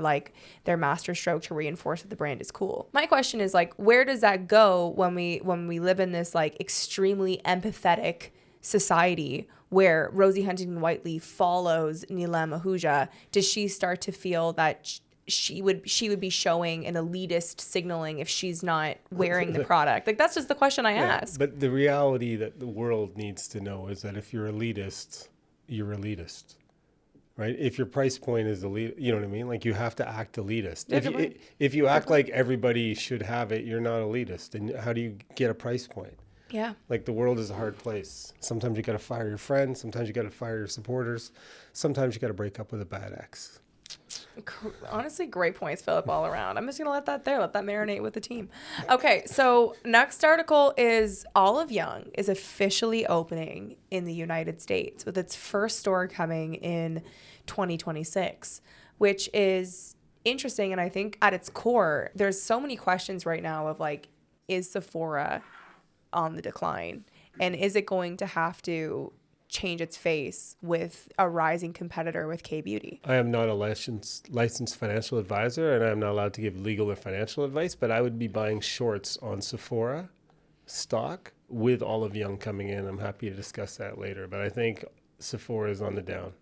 S1: master stroke to reinforce that the brand is cool. My question is like, where does that go when we live in this like extremely empathetic society where Rosie Huntington-Whiteley follows Neelam Ahuja? Does she start to feel that she would be showing an elitist signaling if she's not wearing the product? Like, that's just the question I ask.
S2: But the reality that the world needs to know is that if you're elitist, you're elitist, right? If your price point is elite, you know what I mean? Like, you have to act elitist. If you act like everybody should have it, you're not elitist. And how do you get a price point?
S1: Yeah.
S2: Like, the world is a hard place. Sometimes you got to fire your friends. Sometimes you got to fire your supporters. Sometimes you got to break up with a bad ex.
S1: Honestly, great points, Philip, all around. I'm just going to let that marinate with the team. Okay, so next article is Olive Young is officially opening in the United States with its first store coming in 2026, which is interesting. And I think at its core, there's so many questions right now of like, is Sephora on the decline? And is it going to have to change its face with a rising competitor with K-Beauty?
S2: I am not a licensed financial advisor, and I'm not allowed to give legal or financial advice, but I would be buying shorts on Sephora stock with Olive Young coming in. I'm happy to discuss that later, but I think Sephora is on the down.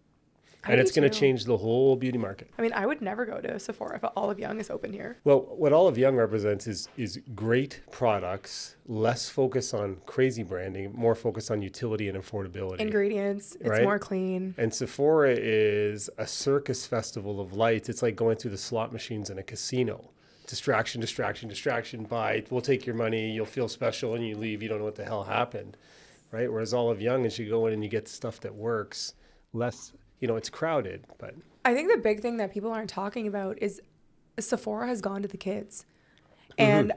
S2: And
S1: do
S2: it's going to
S1: too.
S2: change the whole beauty market.
S1: I mean, I would never go to Sephora if Olive Young is open here.
S2: Well, what Olive Young represents is great products, less focus on crazy branding, more focus on utility and affordability.
S1: Ingredients, it's
S2: Right?
S1: more clean.
S2: And Sephora is a circus festival of lights. It's like going through the slot machines in a casino. Distraction, distraction, distraction, buy. We'll take your money. You'll feel special and you leave. You don't know what the hell happened, right? Whereas Olive Young is you go in and you get stuff that works. Less, it's crowded, but
S1: I think the big thing that people aren't talking about is Sephora has gone to the kids. And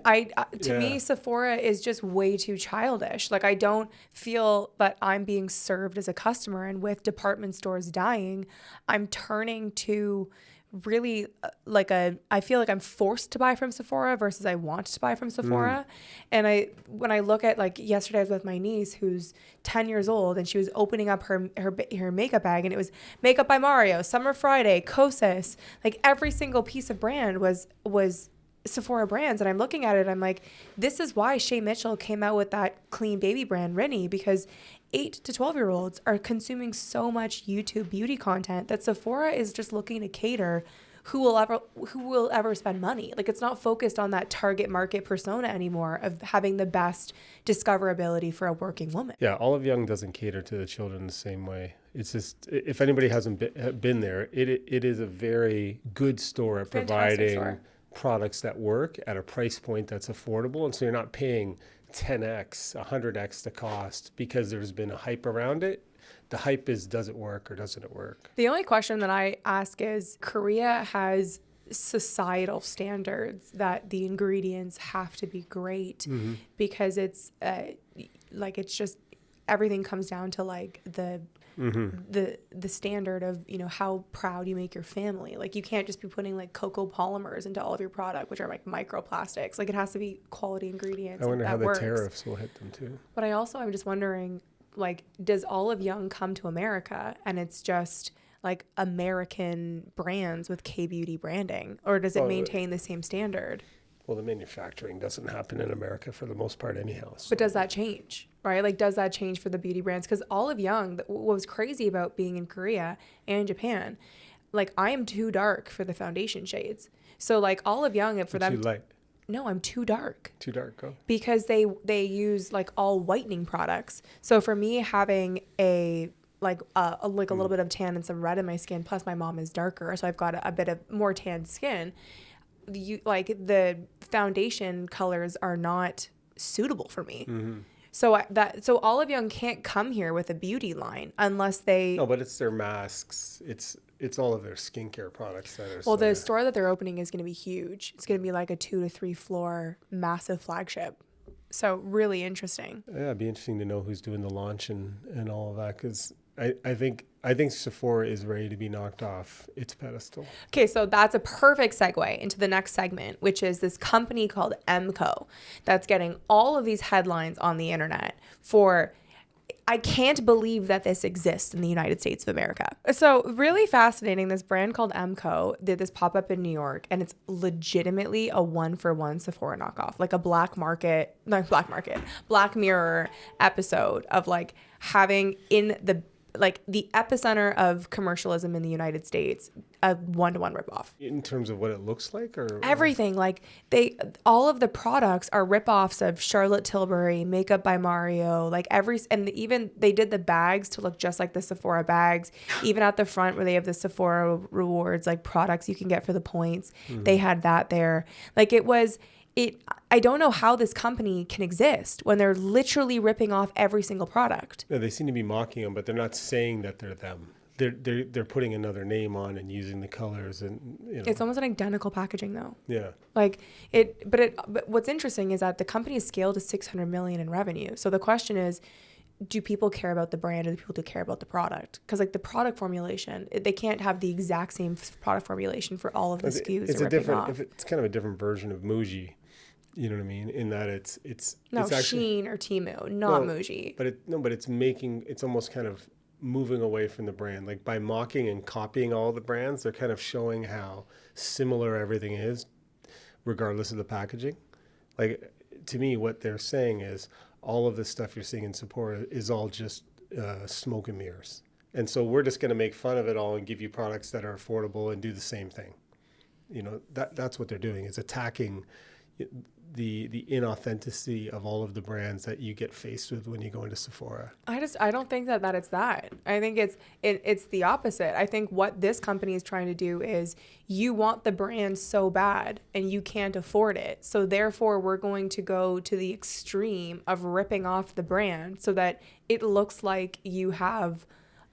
S1: to me,
S2: Yeah.
S1: Sephora is just way too childish. Like, I don't feel that I'm being served as a customer. And with department stores dying, I'm turning to really I feel like I'm forced to buy from Sephora versus I want to buy from Sephora. And when I look at, like, yesterday I was with my niece who's 10 years old and she was opening up her makeup bag and it was Makeup by Mario, Summer Friday, Kosas, like every single piece of brand was Sephora brands. And I'm looking at it, I'm like, this is why Shea Mitchell came out with that clean baby brand Rinny, because 8 to 12-year-olds are consuming so much YouTube beauty content that Sephora is just looking to cater who will ever spend money. Like, it's not focused on that target market persona anymore of having the best discoverability for a working woman.
S2: yeah, Olive Young doesn't cater to the children the same way. It's just, if anybody hasn't been there, it is a very good store at
S1: Fantastic
S2: providing
S1: store.
S2: products that work at a price point that's affordable. And so you're not paying 10x, 100x the cost because there's been a hype around it. The hype is, does it work or doesn't it work?
S1: The only question that I ask is, Korea has societal standards that the ingredients have to be great because it's it's just everything comes down to like the standard of how proud you make your family. Like, you can't just be putting like cocoa polymers into all of your product, which are like microplastics. Like, it has to be quality ingredients.
S2: I wonder
S1: and
S2: how
S1: that
S2: the
S1: works.
S2: tariffs will hit them too.
S1: But I'm just wondering, like, does Olive Young come to America and it's just like American brands with K-beauty branding, or does it
S2: Well,
S1: maintain the same standard?
S2: Well, the manufacturing doesn't happen in America for the most part anyhow. So.
S1: But does that change, right? Like, does that change for the beauty brands? Because Olive Young, what was crazy about being in Korea and Japan, like, I am too dark for the foundation shades. So like Olive Young, for them,
S2: Too light,
S1: no, I'm too dark.
S2: too dark. Go.
S1: Because they use like all whitening products. So for me, having a little bit of tan and some red in my skin, plus my mom is darker, so I've got a bit of more tanned skin. The foundation colors are not suitable for me. So Olive Young can't come here with a beauty line unless they.
S2: No, but it's their masks. It's all of their skincare products that are.
S1: Well, the
S2: there.
S1: store that they're opening is going to be huge. It's going to be like a 2 to 3 floor massive flagship. So really interesting.
S2: Yeah, it'd be interesting to know who's doing the launch and all of that, because I think Sephora is ready to be knocked off its pedestal.
S1: Okay, so that's a perfect segue into the next segment, which is this company called MCO that's getting all of these headlines on the internet for, I can't believe that this exists in the United States of America. So really fascinating, this brand called MCO did this pop-up in New York, and it's legitimately a 1-for-1 Sephora knockoff, like a Black Mirror episode of like having in the epicenter of commercialism in the United States, a 1-to-1 ripoff.
S2: In terms of what it looks like, or
S1: Everything, like all of the products are ripoffs of Charlotte Tilbury, Makeup by Mario, and even they did the bags to look just like the Sephora bags. Even at the front where they have the Sephora rewards, like products you can get for the points, they had that there. Like I don't know how this company can exist when they're literally ripping off every single product.
S2: Yeah, they seem to be mocking them, but they're not saying that they're them. They're putting another name on and using the colors, and
S1: It's almost an identical packaging though.
S2: yeah.
S1: But what's interesting is that the company is scaled to $600 million in revenue. So the question is, do people care about the brand, or do people care about the product? Because like the product formulation, they can't have the exact same product formulation for all of the SKUs.
S2: It's kind of a different version of Muji. You know what I mean? In that it's actually
S1: Shein or Temu, not Muji.
S2: But it's almost kind of moving away from the brand. Like by mocking and copying all the brands, they're kind of showing how similar everything is, regardless of the packaging. Like to me, what they're saying is all of the stuff you're seeing in Sephora is all just smoke and mirrors. And so we're just going to make fun of it all and give you products that are affordable and do the same thing. You know, that's what they're doing, is attacking the inauthenticity of all of the brands that you get faced with when you go into Sephora.
S1: I don't think that it's that. I think it's the opposite. I think what this company is trying to do is, you want the brand so bad and you can't afford it. So therefore we're going to go to the extreme of ripping off the brand so that it looks like you have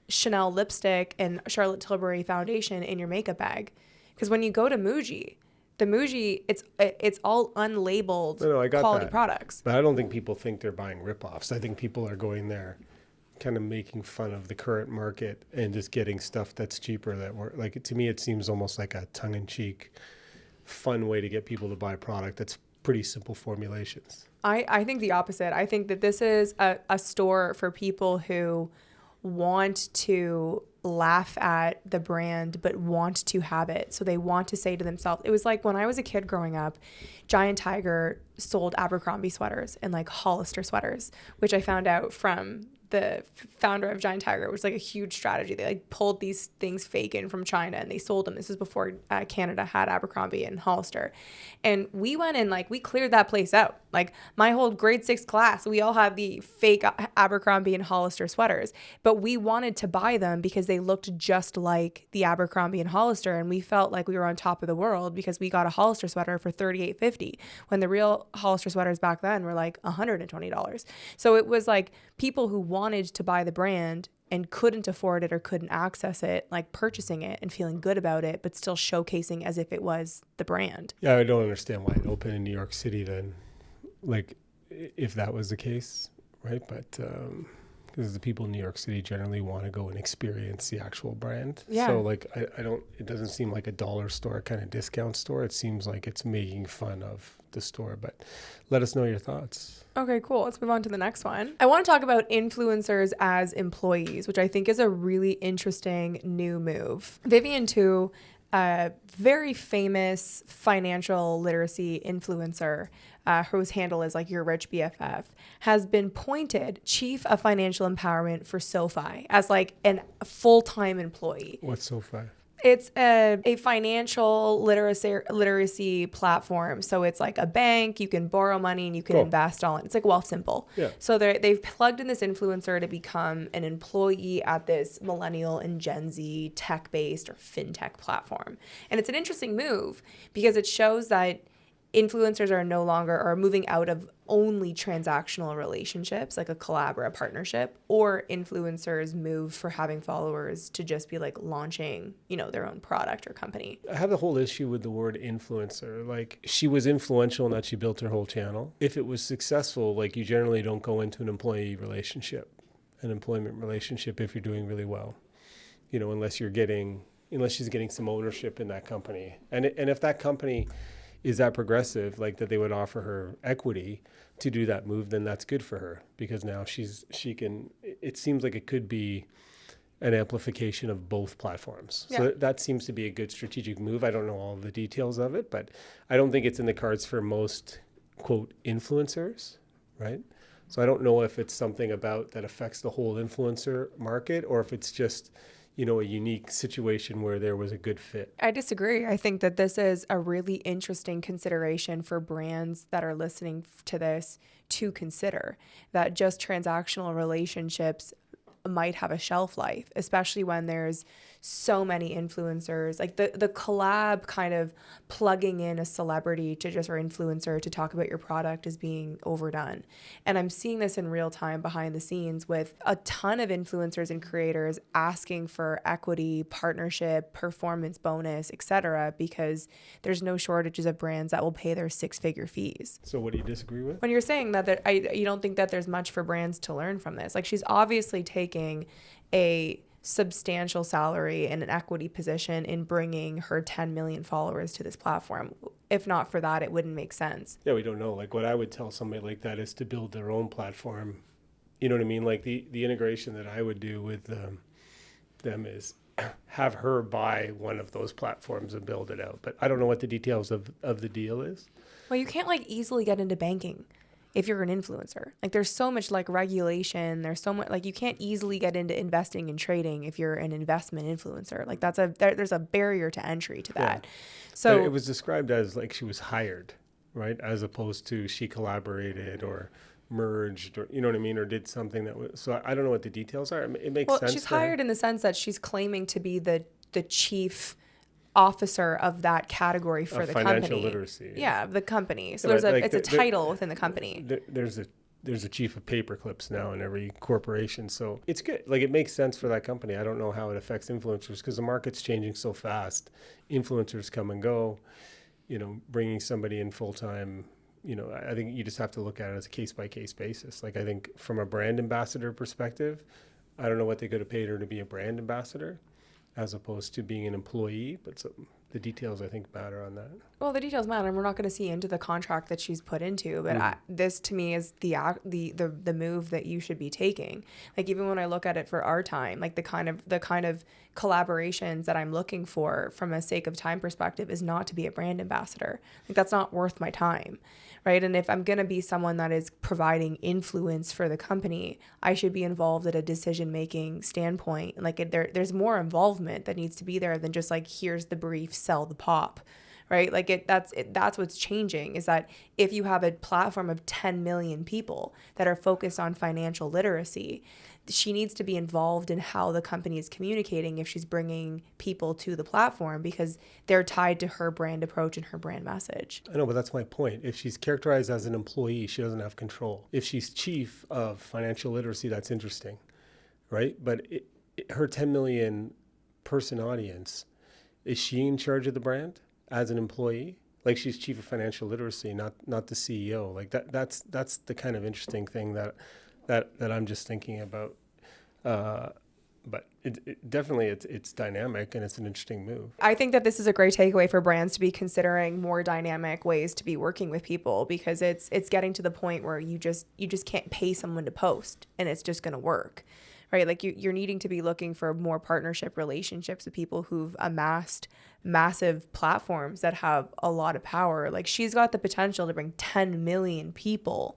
S1: Chanel lipstick and Charlotte Tilbury foundation in your makeup bag. Because when you go to Muji, it's all unlabeled quality products.
S2: But I don't think people think they're buying ripoffs. I think people are going there kind of making fun of the current market and just getting stuff that's cheaper. To me, it seems almost like a tongue-in-cheek, fun way to get people to buy a product that's pretty simple formulations.
S1: I think the opposite. I think that this is a store for people who want to laugh at the brand but want to have it. So they want to say to themselves, it was like when I was a kid growing up, Giant Tiger sold Abercrombie sweaters and like Hollister sweaters, which I found out from the founder of Giant Tiger. It was like a huge strategy. They like pulled these things fake in from China and they sold them. This is before Canada had Abercrombie and Hollister. And we went and like we cleared that place out. Like my whole grade 6 class, we all had the fake Abercrombie and Hollister sweaters, but we wanted to buy them because they looked just like the Abercrombie and Hollister, and we felt like we were on top of the world because we got a Hollister sweater for $38.50 when the real Hollister sweaters back then were like $120. So it was like people who wanted to buy the brand and couldn't afford it or couldn't access it, like purchasing it and feeling good about it, but still showcasing as if it was the brand.
S2: Yeah, I don't understand why it opened in New York City then, like if that was the case, right? But because the people in New York City generally want to go and experience the actual brand.
S1: Yeah.
S2: So like it doesn't seem like a dollar store kind of discount store. It seems like it's making fun of the store, but let us know your thoughts.
S1: Okay, cool. Let's move on to the next one. I want to talk about influencers as employees, which I think is a really interesting new move. Vivian Tu, a very famous financial literacy influencer, whose handle is like Your Rich BFF, has been appointed Chief of Financial Empowerment for SoFi as like a full-time employee.
S2: What's SoFi?
S1: It's a financial literacy platform. So it's like a bank. You can borrow money and you can invest all in. It's like Wealthsimple.
S2: Yeah.
S1: So they've plugged in this influencer to become an employee at this millennial and Gen Z tech-based or fintech platform. And it's an interesting move because it shows that influencers are moving out of only transactional relationships, like a collab or a partnership, or influencers move for having followers to just be like launching, their own product or company.
S2: I have a whole issue with the word influencer. Like, she was influential in that she built her whole channel. If it was successful, like, you generally don't go into an employment relationship if you're doing really well, unless she's getting some ownership in that company. And if that company is that progressive, like that they would offer her equity to do that move, then that's good for her, because now it seems like it could be an amplification of both platforms. Yeah. So that seems to be a good strategic move. I don't know all the details of it, but I don't think it's in the cards for most, quote, influencers, right? So I don't know if it's something about that affects the whole influencer market, or if it's just a unique situation where there was a good fit.
S1: I disagree. I think that this is a really interesting consideration for brands that are listening to this to consider, that just transactional relationships might have a shelf life, especially when there's so many influencers. Like the collab kind of plugging in a celebrity to just, or influencer to talk about your product is being overdone. And I'm seeing this in real time behind the scenes with a ton of influencers and creators asking for equity, partnership, performance bonus, etc., because there's no shortages of brands that will pay their 6-figure fees.
S2: So what do you disagree with?
S1: When you're saying that you don't think that there's much for brands to learn from this. Like, she's obviously taking a substantial salary and an equity position in bringing her 10 million followers to this platform. If not for that, it wouldn't make sense.
S2: Yeah, we don't know. Like, what I would tell somebody like that is to build their own platform. You know what I mean? Like, the integration that I would do with them is have her buy one of those platforms and build it out. But I don't know what the details of the deal is.
S1: Well, you can't like easily get into banking. if you're an influencer. Like there's so much like regulation. There's so much like you can't easily get into investing and trading if you're an investment influencer. Like there's a barrier to entry to that. So
S2: But it was described as like she was hired, right? As opposed to she collaborated or merged, or you know what I mean, or did something that was. So I don't know what the details are. It makes sense.
S1: she's hired in the sense that she's claiming to be the chief officer of that category for the
S2: financial
S1: company.
S2: literacy.
S1: Yeah, the company. So
S2: Yeah,
S1: there's
S2: but, like,
S1: it's a title within the company.
S2: There's a chief of paperclips now in every corporation, so it's good. Like it makes sense for that company. I don't know how it affects influencers because the market's changing so fast. Influencers come and go. You know, bringing somebody in full time. You know, I think you just have to look at it as a case by case basis. Like I think from a brand ambassador perspective, I don't know what they could have paid her to be a brand ambassador, as opposed to being an employee. But the details I think matter on that.
S1: Well, the details matter, and we're not going to see into the contract that she's put into. But this, to me, is the move that you should be taking. Like even when I look at it for our time, like the kind of collaborations that I'm looking for from a sake of time perspective is not to be a brand ambassador. Like that's not worth my time, right? And if I'm going to be someone that is providing influence for the company, I should be involved at a decision-making standpoint. Like there's more involvement that needs to be there than just like, here's the brief, sell the pop, right? Like that's what's changing, is that if you have a platform of 10 million people that are focused on financial literacy, she needs to be involved in how the company is communicating if she's bringing people to the platform, because they're tied to her brand approach and her brand message.
S2: I know, but that's my point. If she's characterized as an employee, she doesn't have control. If she's chief of financial literacy, that's interesting, right? But her 10 million person audience, is she in charge of the brand as an employee? Like she's chief of financial literacy, not the CEO. Like that's the kind of interesting thing that I'm just thinking about. But it definitely it's dynamic and it's an interesting move.
S1: I think that this is a great takeaway for brands to be considering more dynamic ways to be working with people, because it's getting to the point where you just can't pay someone to post and it's just going to work, right? Like you're needing to be looking for more partnership relationships with people who've amassed massive platforms that have a lot of power. Like she's got the potential to bring 10 million people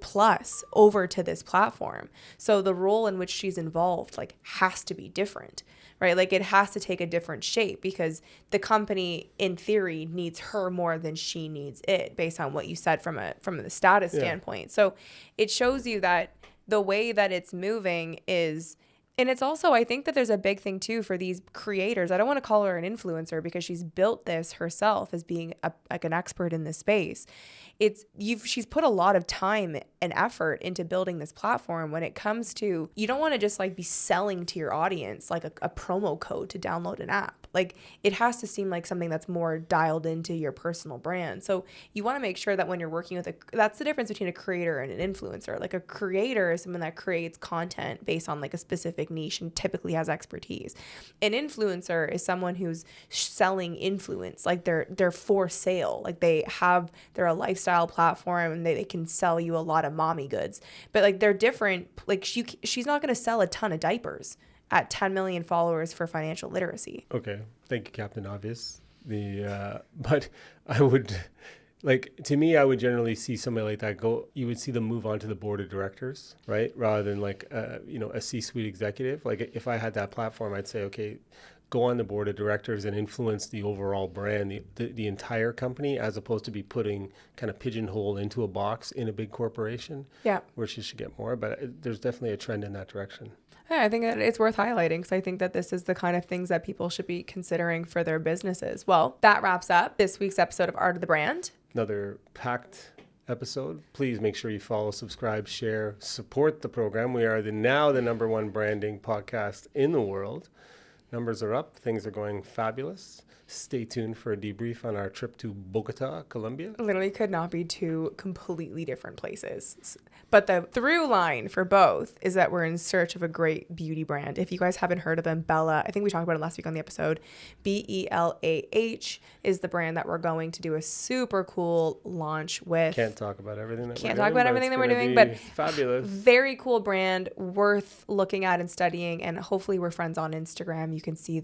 S1: plus over to this platform. So the role in which she's involved like has to be different, right? Like it has to take a different shape, because the company in theory needs her more than she needs it, based on what you said from the status standpoint. So it shows you that the way that it's moving is, and it's also, I think that there's a big thing too for these creators. I don't want to call her an influencer because she's built this herself as being like an expert in this space. She's put a lot of time and effort into building this platform. When it comes to, you don't want to just like be selling to your audience like a promo code to download an app. Like it has to seem like something that's more dialed into your personal brand. So you want to make sure that when you're working with that's the difference between a creator and an influencer. Like a creator is someone that creates content based on like a specific niche and typically has expertise. An influencer is someone who's selling influence. Like they're for sale. Like they're a lifestyle platform and they can sell you a lot of mommy goods. But like they're different. Like she's not going to sell a ton of diapers at 10 million followers for financial literacy.
S2: Okay. Thank you, Captain Obvious. But I would, like, to me, I would generally see somebody like that you would see them move on to the board of directors, right? Rather than like, a C-suite executive. Like if I had that platform, I'd say, okay, go on the board of directors and influence the overall brand, the entire company, as opposed to be putting kind of pigeonhole into a box in a big corporation. Yeah. Where she should get more. But there's definitely a trend in that direction.
S1: Yeah, I think that it's worth highlighting, because I think that this is the kind of things that people should be considering for their businesses. Well, that wraps up this week's episode of Art of the Brand.
S2: Another packed episode. Please make sure you follow, subscribe, share, support the program. We are now the number one branding podcast in the world. Numbers are up. Things are going fabulous. Stay tuned for a debrief on our trip to Bogota, Colombia.
S1: Literally could not be two completely different places. But the through line for both is that we're in search of a great beauty brand. If you guys haven't heard of them, Bella, I think we talked about it last week on the episode. BELAH is the brand that we're going to do a super cool launch with.
S2: Can't talk about everything that
S1: we're doing, but
S2: fabulous.
S1: Very cool brand, worth looking at and studying. And hopefully we're friends on Instagram. You can see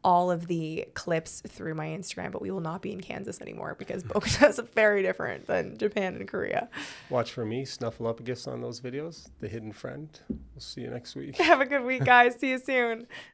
S1: all of the clips through my Instagram, but we will not be in Kansas anymore because Bogota is very different than Japan and Korea.
S2: Watch for me, Snuffleupagus on those videos, the hidden friend. We'll see you next week.
S1: Have a good week, guys. See you soon.